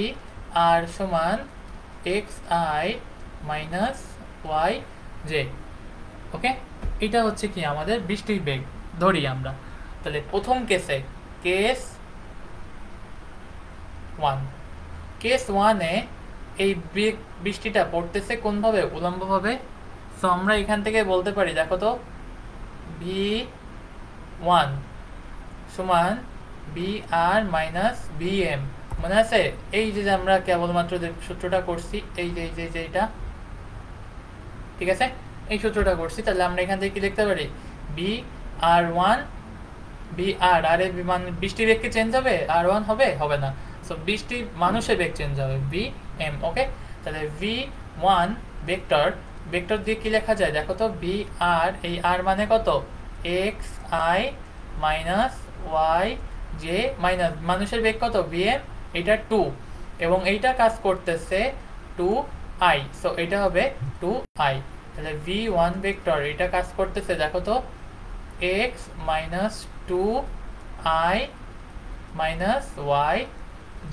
আর সমান X I minus Y J, okay? এটা হচ্ছে কি আমাদের বৃষ্টির বেগ ধরি আমরা। তাহলে প্রথম কেসে, কেস 1, কেস 1-এ এই বৃষ্টিটা পড়তেছে কোনভাবে? উলম্বভাবে। সো আমরা এখান থেকে বলতে পারি, দেখো তো ভি 1 সমান B r minus B M, মনে আছে? এই যে আমরা কেবলমাত্র যে সূত্রটা করছি, এই যে এটা, ঠিক আছে? এই সূত্রটা করছি, তাহলে আমরা এখান থেকে কি লিখতে পারি? বি আর 1, বি আর আর এর মান, বৃষ্টির বেগ কি চেঞ্জ হবে? আর 1 হবে? হবে না। সো বৃষ্টি মানুষের বেগ চেঞ্জ হবে, বি এম, ওকে? তাহলে ভি 1 ভেক্টর, ভেক্টর দিয়ে কি লেখা যায় দেখো তো? বি আর, এই আর মানে কত? X I minus Y J, minus মানুষের বেগ কত? বি এম, এটা 2, এবং এইটা কাজ করতেছে 2 আই, সো এটা হবে 2 আই। তাহলে v1 ভেক্টর এটা কাজ করতেছে দেখো তো x minus two I minus Y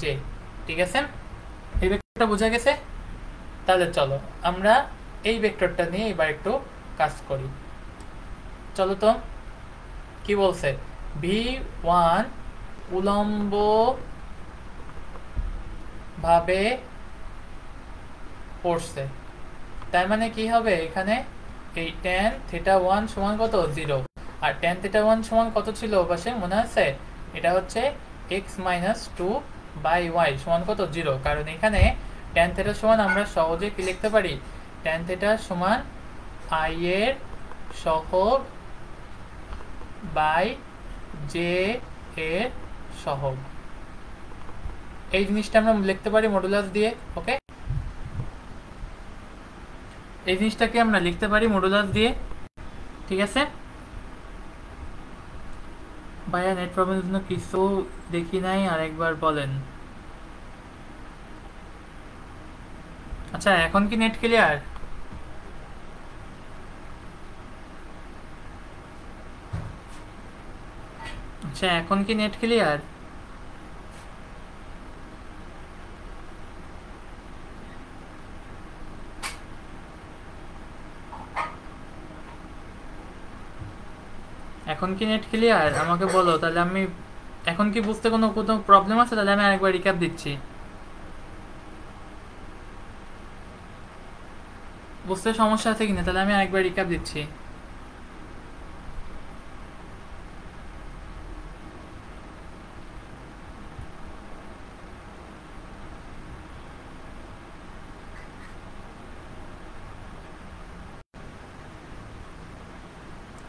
J. ঠিক আছে, এই ভেক্টরটা বোঝা গেছে। তাহলে চলো আমরা এই ভেক্টরটা নিয়ে এবার একটু কাজ করি। চলো তো কি বলছে, v1 উলম্ব ভাবে পড়ছে, তার মানে কি হবে এখানে এই tan θ1 সমান কত 0, আর tan θ1 সমান কত ছিল পাশে মনে আছে, এটা হচ্ছে x minus two by Y সমান কত 0, কারণ এখানে tan θ সমান আমরা সহজে কি লিখতে পারি, tan θ সমান i এর সহগ বাই জে এর সহগ। এই জিনিসটা আমরা লিখতে পারি মডুলাস দিয়ে। ওকে, এই জিনিসটাকে আমরা লিখতে পারি মডুলাস দিয়ে। ঠিক আছে ভাইয়া, নেট প্রবলেমের জন্য কিছু দেখি নাই, আরেকবার বলেন। আচ্ছা এখন কি নেট ক্লিয়ার? আচ্ছা এখন কি নেট ক্লিয়ার? এখন কি নেট ক্লিয়ার আমাকে বলো, তাহলে আমি এখন কি বুঝতে কোনো কোনো প্রবলেম আছে? তাহলে আমি আরেকবার রিক্যাপ দিচ্ছি। বুঝতে সমস্যা আছে কিনা তাহলে আমি আরেকবার রিক্যাপ দিচ্ছি।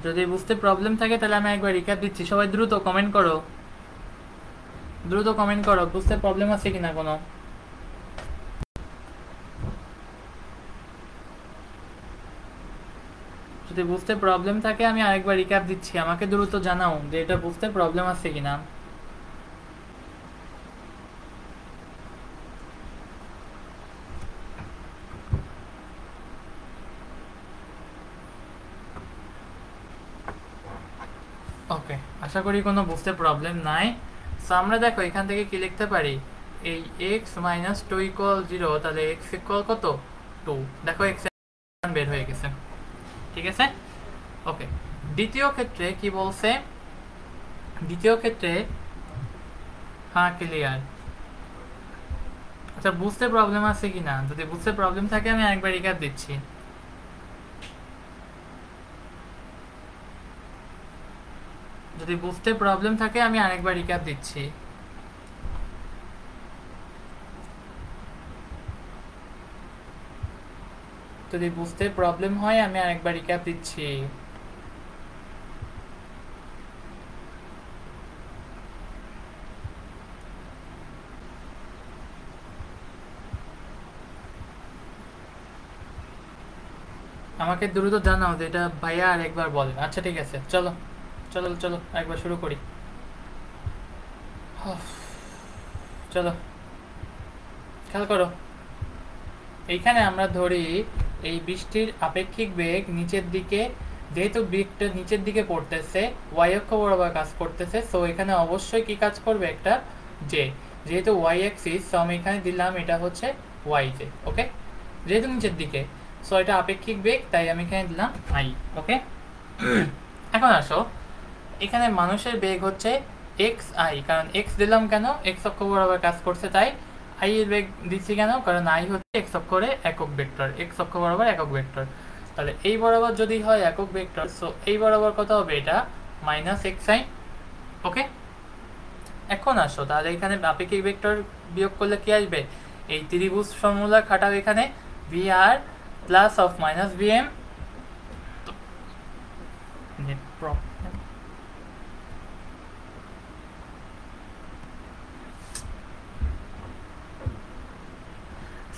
যদি বুঝতে প্রবলেম থাকে তাহলে আমি একবার রিক্যাপ দিচ্ছি। সবাই দ্রুত কমেন্ট করো, দ্রুত কমেন্ট করো বুঝতে প্রবলেম আছে কিনা কোনো। যদি বুঝতে প্রবলেম থাকে আমি আরেকবার রিক্যাপ দিচ্ছি, আমাকে দ্রুত জানাও যে এটা বুঝতে প্রবলেম আছে কিনা। ওকে, আশা করি কোনো বুঝতে প্রবলেম নাই। সো আমরা দেখো এখান থেকে কি লিখতে পারি, এই এক্স মাইনাস টু ইকুয়াল 0, তাহলে এক্স ইকুয়াল কত 2। দেখো এক্স বের হয়ে গেছে। ঠিক আছে ওকে, দ্বিতীয় ক্ষেত্রে কি বলছে, দ্বিতীয় ক্ষেত্রে হ্যাঁ ক্লিয়ার। আচ্ছা বুঝতে প্রবলেম আছে কিনা, যদি বুঝতে প্রবলেম থাকে আমি আরেকবার রিক্যাপ দিচ্ছি। যদি বুঝতে প্রবলেম থাকে আমি আরেকবার রিক্যাপ দিচ্ছি। যদি বুঝতে প্রবলেম হয় আমি আরেকবার রিক্যাপ দিচ্ছি। আমাকে দ্রুত জানাও যে এটা ভাইয়া আরেকবার বলেন। আচ্ছা ঠিক আছে, চলো চলো চলো একবার শুরু করি। চলো খেয়াল করো, এইখানে আমরা ধরি এই বৃষ্টির আপেক্ষিক বেগ নিচের দিকে, যেহেতু বেগটা নিচের দিকে পড়তেছে ওয়াই অক্ষ বরাবর কাজ করতেছে, সো এখানে অবশ্যই কি কাজ করবে একটা জে, যেহেতু ওয়াই অ্যাক্সিস, সো আমি এখানে দিলাম এটা হচ্ছে ওয়াই জে। ওকে, যেহেতু নিচের দিকে সো এটা আপেক্ষিক বেগ, তাই আমি এখানে দিলাম আই। ওকে, এখন আসো এখানে মানুষের বেগ হচ্ছে এক্স আই, কারণ এক্স দিলাম কেন, এক্স অক্ষ বরাবর কাজ করছে তাই। আই এর বেগ দিচ্ছি কেন, কারণ আই হচ্ছে এক্স অক্ষরে একক ভেক্টর, এক্স অক্ষ বরাবর একক ভেক্টর। তাহলে এই বরাবর যদি হয় একক ভেক্টর, সো এই বরাবর কত হবে, এটা মাইনাস এক্স আই। ওকে, এখন আসো তাহলে এখানে আপেক্ষিক ভেক্টর বিয়োগ করলে কি আসবে, এই ত্রিভুজ ফর্মুলা খাটাও এখানে, V R plus of minus V M.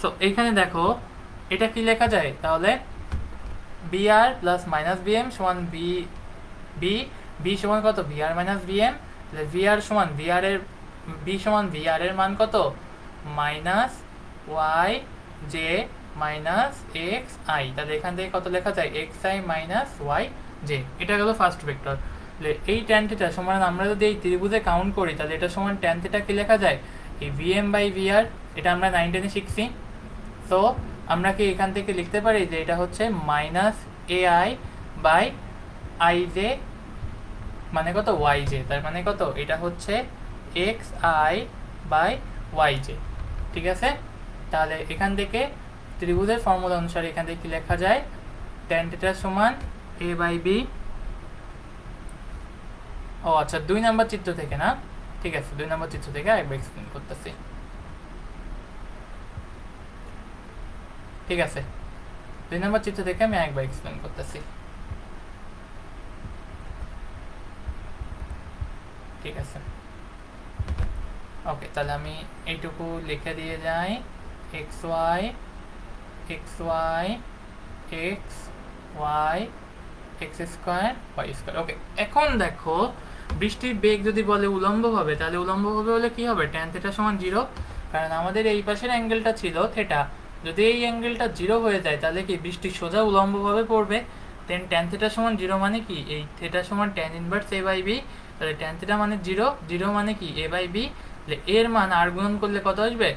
So এইখানে দেখো এটা কি লেখা যায় তাহলে, B R plus minus B M সমান বি বি বি সমান কত, V R minus B M. তাহলে ভি আর সমান ভি আর এর, বি সমান ভি আর এর মান কত, minus Y J minus x I, তাহলে এখান থেকে কত লেখা যায় X I minus Y J. এটা গেল ফার্স্ট ভেক্টর। এই ট্যান থিটা সমান, আমরা যদি এই ত্রিভুজে কাউন্ট করি তাহলে এটা সমান ট্যান থিটা কি লেখা যায়, এই ভিএম বাই ভিআর, এটা আমরা 9 10 শিখছি। সো আমরা কি এখান থেকে লিখতে পারি যে এটা হচ্ছে minus A I by I J, মানে কত ওয়াই জে, তার মানে কত এটা হচ্ছে x I by Y J. ঠিক আছে, তাহলে এখান থেকে ত্রিভুজের ফর্মুলা অনুসারে এখান থেকে কি লেখা যায়, ট্যান থিটা সমান এ বাই বি। ও আচ্ছা, 2 নম্বর চিত্র থেকে না, ঠিক আছে 2 নম্বর চিত্র থেকে আরেকবার এক্সপ্লেন করতেছি। ঠিক আছে, 2 নম্বর চিত্র থেকে আমি আরেকবার এক্সপ্লেন করতেছি। ঠিক আছে, ওকে, তাহলে আমি এইটুকু লিখে দিয়ে যাই, X Y X Y X Y X square Y square. Okay, এখন দেখো বৃষ্টির বেগ যদি বলে উলম্বভাবে, তাহলে উলম্বভাবে হলে কি হবে, ট্যান থিটা সমান 0, কারণ আমাদের এই পাশের অ্যাঙ্গেলটা ছিল থিটা, যদি এই অ্যাঙ্গেলটা 0 হয়ে যায় তাহলে কি বৃষ্টি সোজা উলম্বভাবে পড়বে। দেন ট্যান থিটা সমান 0 মানে কি, এই থিটা সমান tan inverse A by B, তাহলে ট্যান থিটা মানে 0, 0 মানে কি এ বাই বি, তাহলে এর মান আর গুণন করলে কত আসবে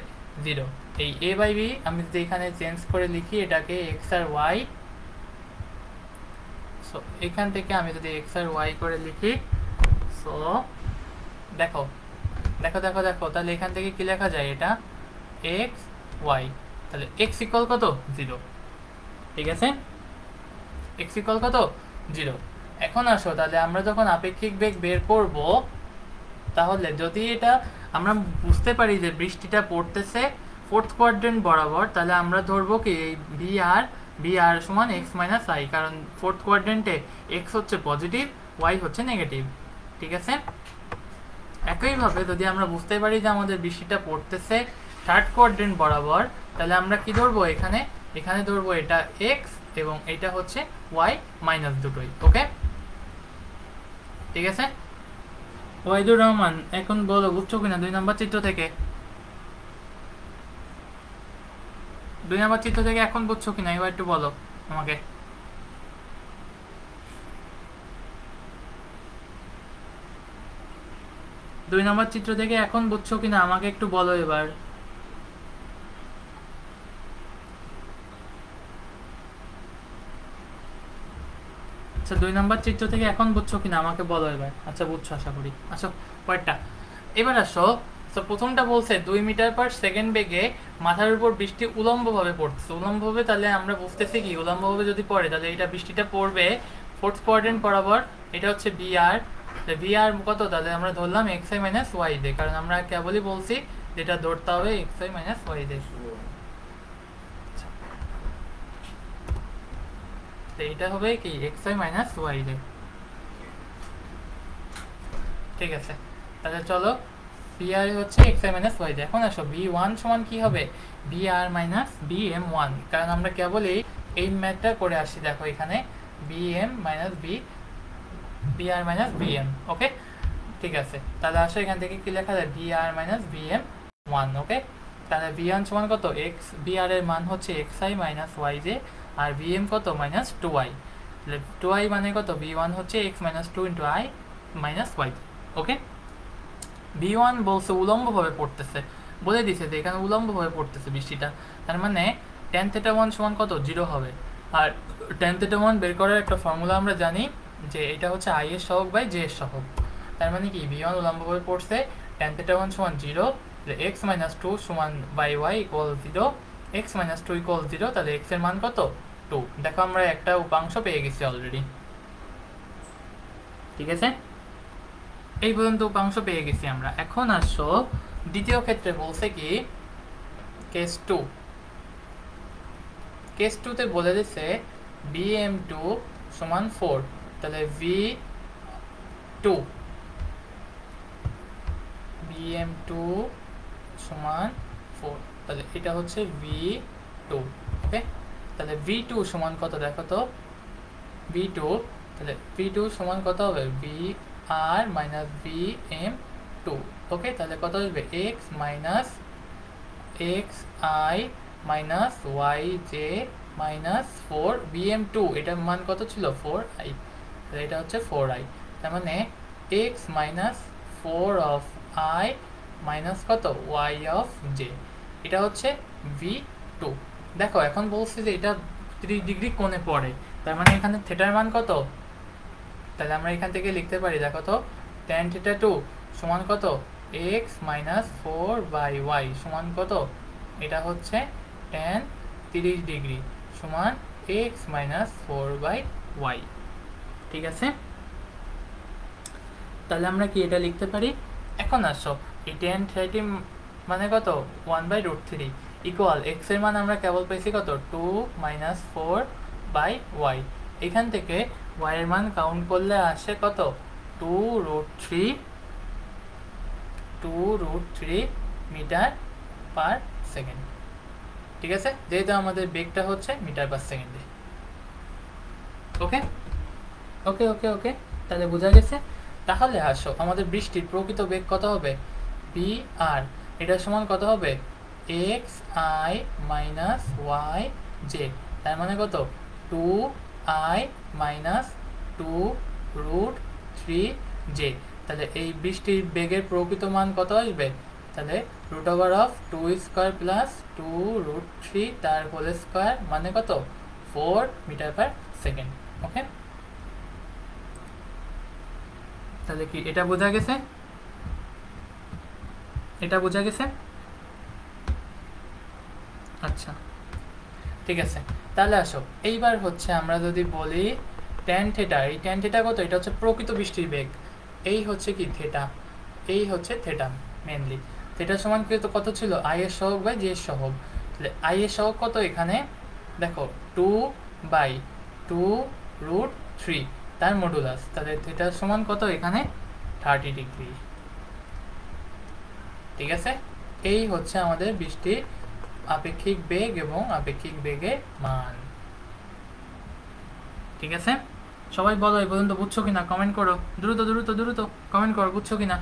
0। এই এ বাই বি আমি যদি এখানে চেঞ্জ করে লিখি এটাকে এক্স আর ওয়াই, সো এখান থেকে আমি যদি এক্স আর ওয়াই করে লিখি, সো দেখো দেখো দেখো দেখো তাহলে এখান থেকে কি লেখা যায়, এটা এক্স ওয়াই, তাহলে এক্স ইকুয়াল কত 0। ঠিক আছে, এক্স ইকুয়াল কত 0। এখন আসো তাহলে আমরা যখন আপেক্ষিক বেগ বের করব, তাহলে যদি এটা আমরা বুঝতে পারি যে বৃষ্টিটা পড়তেছে ফোর্থ কোয়াড্রেন্ট বরাবর, তাহলে আমরা ধরবো কি এই ভি আর সমান এক্স মাইনাস আই, কারণ ফোর্থ কোয়াড্রেন্টে এক্স হচ্ছে পজিটিভ, ওয়াই হচ্ছে নেগেটিভ। ঠিক আছে, একইভাবে যদি আমরা বুঝতে পারি যে আমাদের বৃষ্টিটা পড়তেছে থার্ড কোয়াড্রেন্ট বরাবর, তাহলে আমরা কি ধরবো এখানে, এখানে ধরবো এটা এক্স এবং এটা হচ্ছে ওয়াই মাইনাস দুটোই। ওকে, ঠিক আছে, ওয়াইদুর রহমান এখন বলো বুঝছো কিনা 2 নম্বর চিত্র থেকে, 2 নম্বর চিত্র থেকে এখন বুঝছো কিনা, এবার একটু বলো আমাকে। দুই নম্বর চিত্র থেকে এখন বুঝছো কিনা আমাকে একটু বলো এবার। আচ্ছা, 2 নম্বর চিত্র থেকে এখন বুঝছো কিনা আমাকে বলো এবার। আচ্ছা বুঝছো আশা করি। আসো পরেরটা, এবার আসো। তো প্রথমটা বলছে 2 মিটার পার সেকেন্ড বেগে মাথার উপর বৃষ্টি উলম্বভাবে পড়ছে। উলম্বভাবে তাহলে আমরা বুঝতেছি কি, উলম্বভাবে যদি পড়ে তাহলে এটা বৃষ্টিটা পড়বে ফোর্থ কোয়াড্রেন্ট বরাবর, এটা হচ্ছে বিআর। বিআর কত, তাহলে আমরা ধরলাম এক্স আই মাইনাস ওয়াই দে, কারণ আমরা কেবলই বলছি যেটা ধরতে হবে এক্স আই মাইনাস ওয়াই দে। এইটা হবে কি এক্স আই মাইনাস ওয়াই দে। ঠিক আছে, তাহলে চলো বিআর হচ্ছে এক্স আই মাইনাস ওয়াই দে। এখন আসো বি ওয়ান সমান কি হবে, b r minus B m one, কারণ আমরা কেবলই এই ম্যাথটা করে আসছি। দেখো এখানে b m minus b r minus B M. ওকে, ঠিক আছে, তাহলে আসো এখান থেকে কি লেখা যায়, B r minus B m one. ওকে, তাহলে বি ওয়ান সমান কত, এক্স বি আর এর মান হচ্ছে x I minus Y j, আর বি এম কত মাইনাস টু আই। তাহলে টু আই মানে কত, বি ওয়ান হচ্ছে x minus two into i minus y. Okay, b one বলছে উলম্বভাবে পড়তেছে, বলে দিছে যে এখানে উলম্বভাবে পড়তেছে বৃষ্টিটা, তার মানে টেন থেটা ওয়ান সমান কত 0 হবে। আর টেন থেটা ওয়ান বের করার একটা ফর্মুলা আমরা জানি যে এটা হচ্ছে আই এর সহগ বাই জে এর সহগ, তার মানে কি বি ওয়ান উলম্বভাবে পড়ছে, টেন থেটা ওয়ান সমান 0, এক্স মাইনাস টু সমান by y equal 0, x minus two equal 0, তাহলে এক্স এর মান কত 2। দেখো আমরা একটা উপাংশ পেয়ে গেছি অলরেডি। ঠিক আছে, এই পর্যন্ত উপাংশ পেয়ে গেছি আমরা। এখন আসো দ্বিতীয় ক্ষেত্রে বলছে কি কেস 2, কেস 2 তে বলে দিছে bm2 সমান 4, তাহলে v2 bm2 সমান 4, তাহলে এটা হচ্ছে v2। ওকে, তাহলে v2 সমান কত দেখো তো, v2, তাহলে v2 সমান কত হবে, vr মাইনাস vm2। ওকে, তাহলে কত আসবে, x minus x I minus Y J minus 4 bm2, এটার মান কত ছিল 4i, এটা হচ্ছে 4i, তার মানে x মাইনাস 4 মাইনাস কত y অফ জে, এটা হচ্ছে v2। দেখো এখন বলছি যে এটা 3 ডিগ্রি কোণে পড়ে, তার মানে এখানে থিটার মান কত, তাহলে আমরা এখান থেকে লিখতে পারি, দেখো তো tan থিটা 2 সমান কত x মাইনাস 4/y সমান কত, এটা হচ্ছে tan 30 ডিগ্রি সমান x মাইনাস 4/y। ঠিক আছে, তাহলে আমরা কি এটা লিখতে পারি। এখন আসো এই tan 30 মানে কত 1/√3 ইকুয়াল x এর মান আমরা কেবল পেয়েছি কত 2 মাইনাস 4/y, এখান থেকে y এর মান কাউন্ট করলে আসে কত 2√3 মিটার পার সেকেন্ড। ঠিক আছে, যেহেতু আমাদের বেগটা হচ্ছে মিটার পার সেকেন্ডে। ওকে ওকে ওকে ওকে তাহলে বোঝা গেছে। তাহলে আসো আমাদের বৃষ্টির প্রকৃত বেগ কত হবে, বি আর এটা সমান কত হবে x I minus Y J, তার মানে কত 2i মাইনাস 2√3 জে। তাহলে এই বৃষ্টির বেগের প্রকৃত মান কত আসবে, তাহলে √2 প্লাস 2√3 তার হোল স্কোয়ার মানে কত 4 মিটার পার সেকেন্ড। ওকে, তাহলে কি এটা বোঝা গেছে, এটা বোঝা গেছে। আচ্ছা ঠিক আছে, তাহলে আসো এইবার হচ্ছে আমরা যদি বলি tan থিটা, এই tan থিটা কত, এটা হচ্ছে প্রকৃত বৃষ্টির বেগ, এই হচ্ছে কি থিটা, এই হচ্ছে থিটা মেনলি। থিটার সমান কিন্তু কত ছিল i এর সহগ বাই j এর সহগ, তাহলে i এর সহগ কত এখানে দেখো 2/2√3 তার মডুলাস, তাহলে থিটার সমান কত এখানে 30 ডিগ্রি। ঠিক আছে, এই হচ্ছে আমাদের বৃষ্টির আপেক্ষিক বেগ এবং আপেক্ষিক বেগের মান। ঠিক আছে, সবাই বলো এই পর্যন্ত বুঝছো কিনা, কমেন্ট করো, দ্রুত দ্রুত দ্রুত কমেন্ট করো বুঝছো কিনা।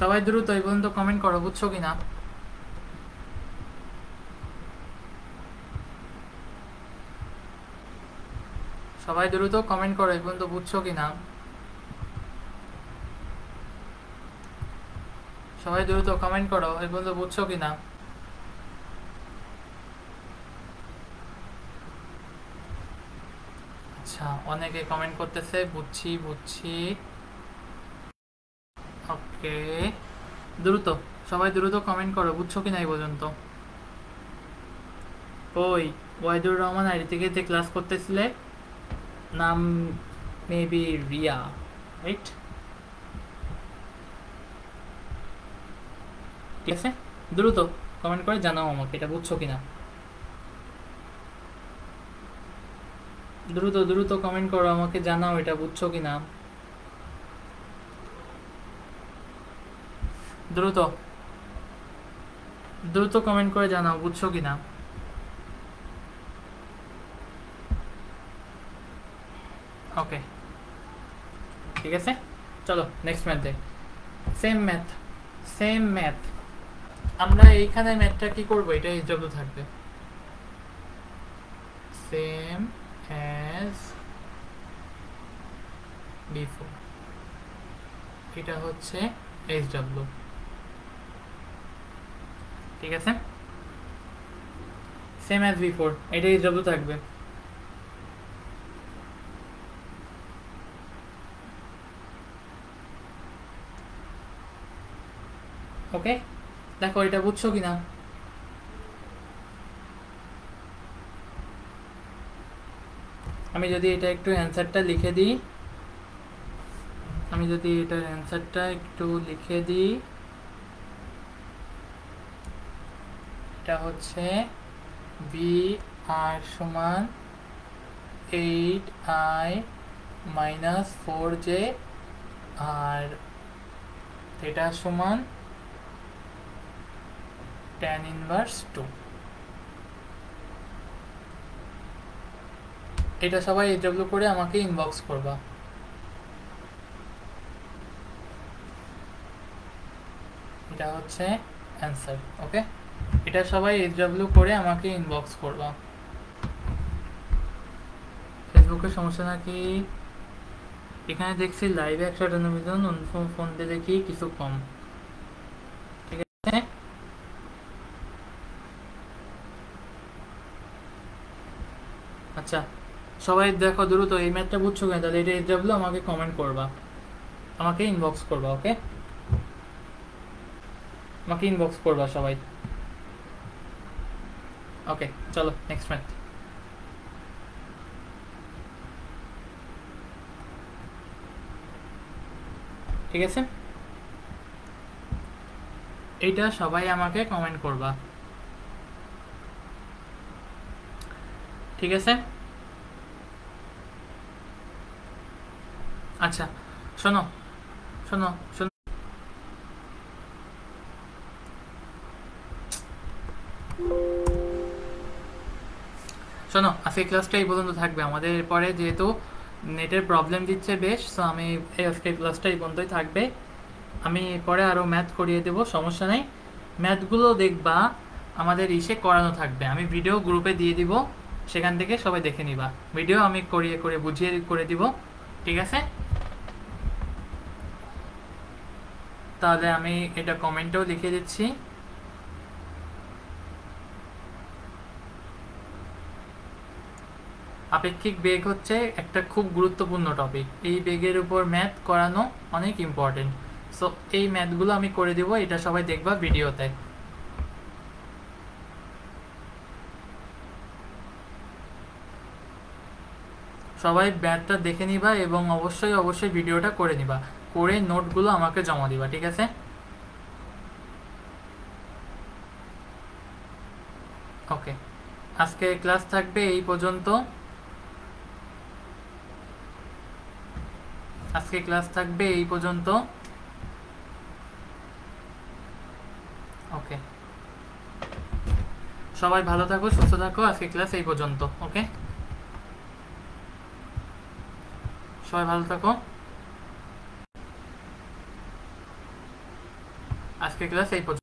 সবাই দ্রুত এই পর্যন্ত কমেন্ট করো বুঝছো কিনা। সবাই দ্রুত কমেন্ট করো এই পর্যন্ত বুঝছো কিনা। সবাই দ্রুত কমেন্ট করো এই পর্যন্ত বুঝছো কিনা। আচ্ছা, অনেকে কমেন্ট করতেছে বুঝছি বুঝছি। ওকে, দ্রুত সবাই দ্রুত কমেন্ট করো বুঝছো কিনা এই পর্যন্ত। ওই ওয়াহিদুর রহমান আইডি থেকে যে ক্লাস করতেছিলে, নাম মেবি রিয়া, রাইট? ঠিক আছে, দ্রুত কমেন্ট করে জানাও আমাকে এটা বুঝছো কিনা। দ্রুত দ্রুত কমেন্ট করো আমাকে জানাও এটা বুঝছো কিনা। দ্রুত দ্রুত কমেন্ট করে জানাও বুঝছো কিনা। ওকে ঠিক আছে, চলো নেক্সট ম্যাথ দেখ। সেম ম্যাথ সেম ম্যাথ, আমরা এইখানে ম্যাথটা কি করবো, এটা এইচডব্লিউ থাকবে সেম অ্যাজ বিফোর, এটা হচ্ছে এইচডব্লিউ। ঠিক আছে, সেম অ্যাজ বিফোর, এটা এইচডব্লিউ থাকবে। ওকে, দেখো এটা বুঝছো কিনা। আমি যদি এটা একটু অ্যান্সারটা লিখে দিই, আমি যদি এটার অ্যান্সারটা একটু লিখে দিই, এটা হচ্ছে বি আর সমান 8i মাইনাস 4j আর এটা সমান tan ইনভার্স 2। এটা সবাই এইচডব্লিউ করে আমাকে ইনবক্স করবা। এটা হচ্ছে অ্যান্সার। ওকে, এটা সবাই এইচডব্লিউ করে আমাকে ইনবক্স করবা। ফেসবুকের সমস্যা নাকি? এখানে দেখছি লাইভে 198 জন, অন্য ফোন দিয়ে দেখি কিছু কম। ঠিক আছে, আচ্ছা সবাই দেখো দ্রুত, এই ম্যাথটা বুঝছো কেন? তাহলে এটা এইচডব্লিউ আমাকে কমেন্ট করবা, আমাকে ইনবক্স করবা। ওকে, আমাকে ইনবক্স করবা সবাই। ওকে, চলো নেক্সট ম্যাথ। ঠিক আছে, এইটা সবাই আমাকে কমেন্ট করবা। ঠিক আছে, আচ্ছা শোনো শোনো শোনো, শোনো আজকে ক্লাসটা এই পর্যন্ত থাকবে। আমাদের এরপরে যেহেতু নেটের প্রবলেম দিচ্ছে বেশ, সো আমি এই আজকে ক্লাসটা এই পর্যন্তই থাকবে। আমি পরে আরও ম্যাথ করিয়ে দেবো, সমস্যা নেই। ম্যাথগুলো দেখবা আমাদের ইসে করানো থাকবে, আমি ভিডিও গ্রুপে দিয়ে দিব, সেখান থেকে সবাই দেখে নিবা। ভিডিও আমি করিয়ে করে বুঝিয়ে করে দিব। ঠিক আছে, তাহলে আমি এটা কমেন্টেও লিখে দিচ্ছি। আপেক্ষিক বেগ হচ্ছে একটা খুব গুরুত্বপূর্ণ টপিক, এই বেগের উপর ম্যাথ করানো অনেক ইম্পর্টেন্ট। সো এই ম্যাথগুলো আমি করে দিব, এটা সবাই দেখবা ভিডিওতে। সবাই ম্যাথটা দেখে নিবা এবং অবশ্যই অবশ্যই ভিডিওটা করে নিবা, করে নোটগুলো আমাকে জমা দিবা। ঠিক আছে, ওকে, আজকে ক্লাস থাকবে এই পর্যন্ত। আজকে ক্লাস থাকবে এই পর্যন্ত। ওকে, সবাই ভালো থাকো, সুস্থ থাকো। আজকে ক্লাস এই পর্যন্ত। ওকে, সবাই ভালো থাকো। আজকে ক্লাস এই পর্যন্ত।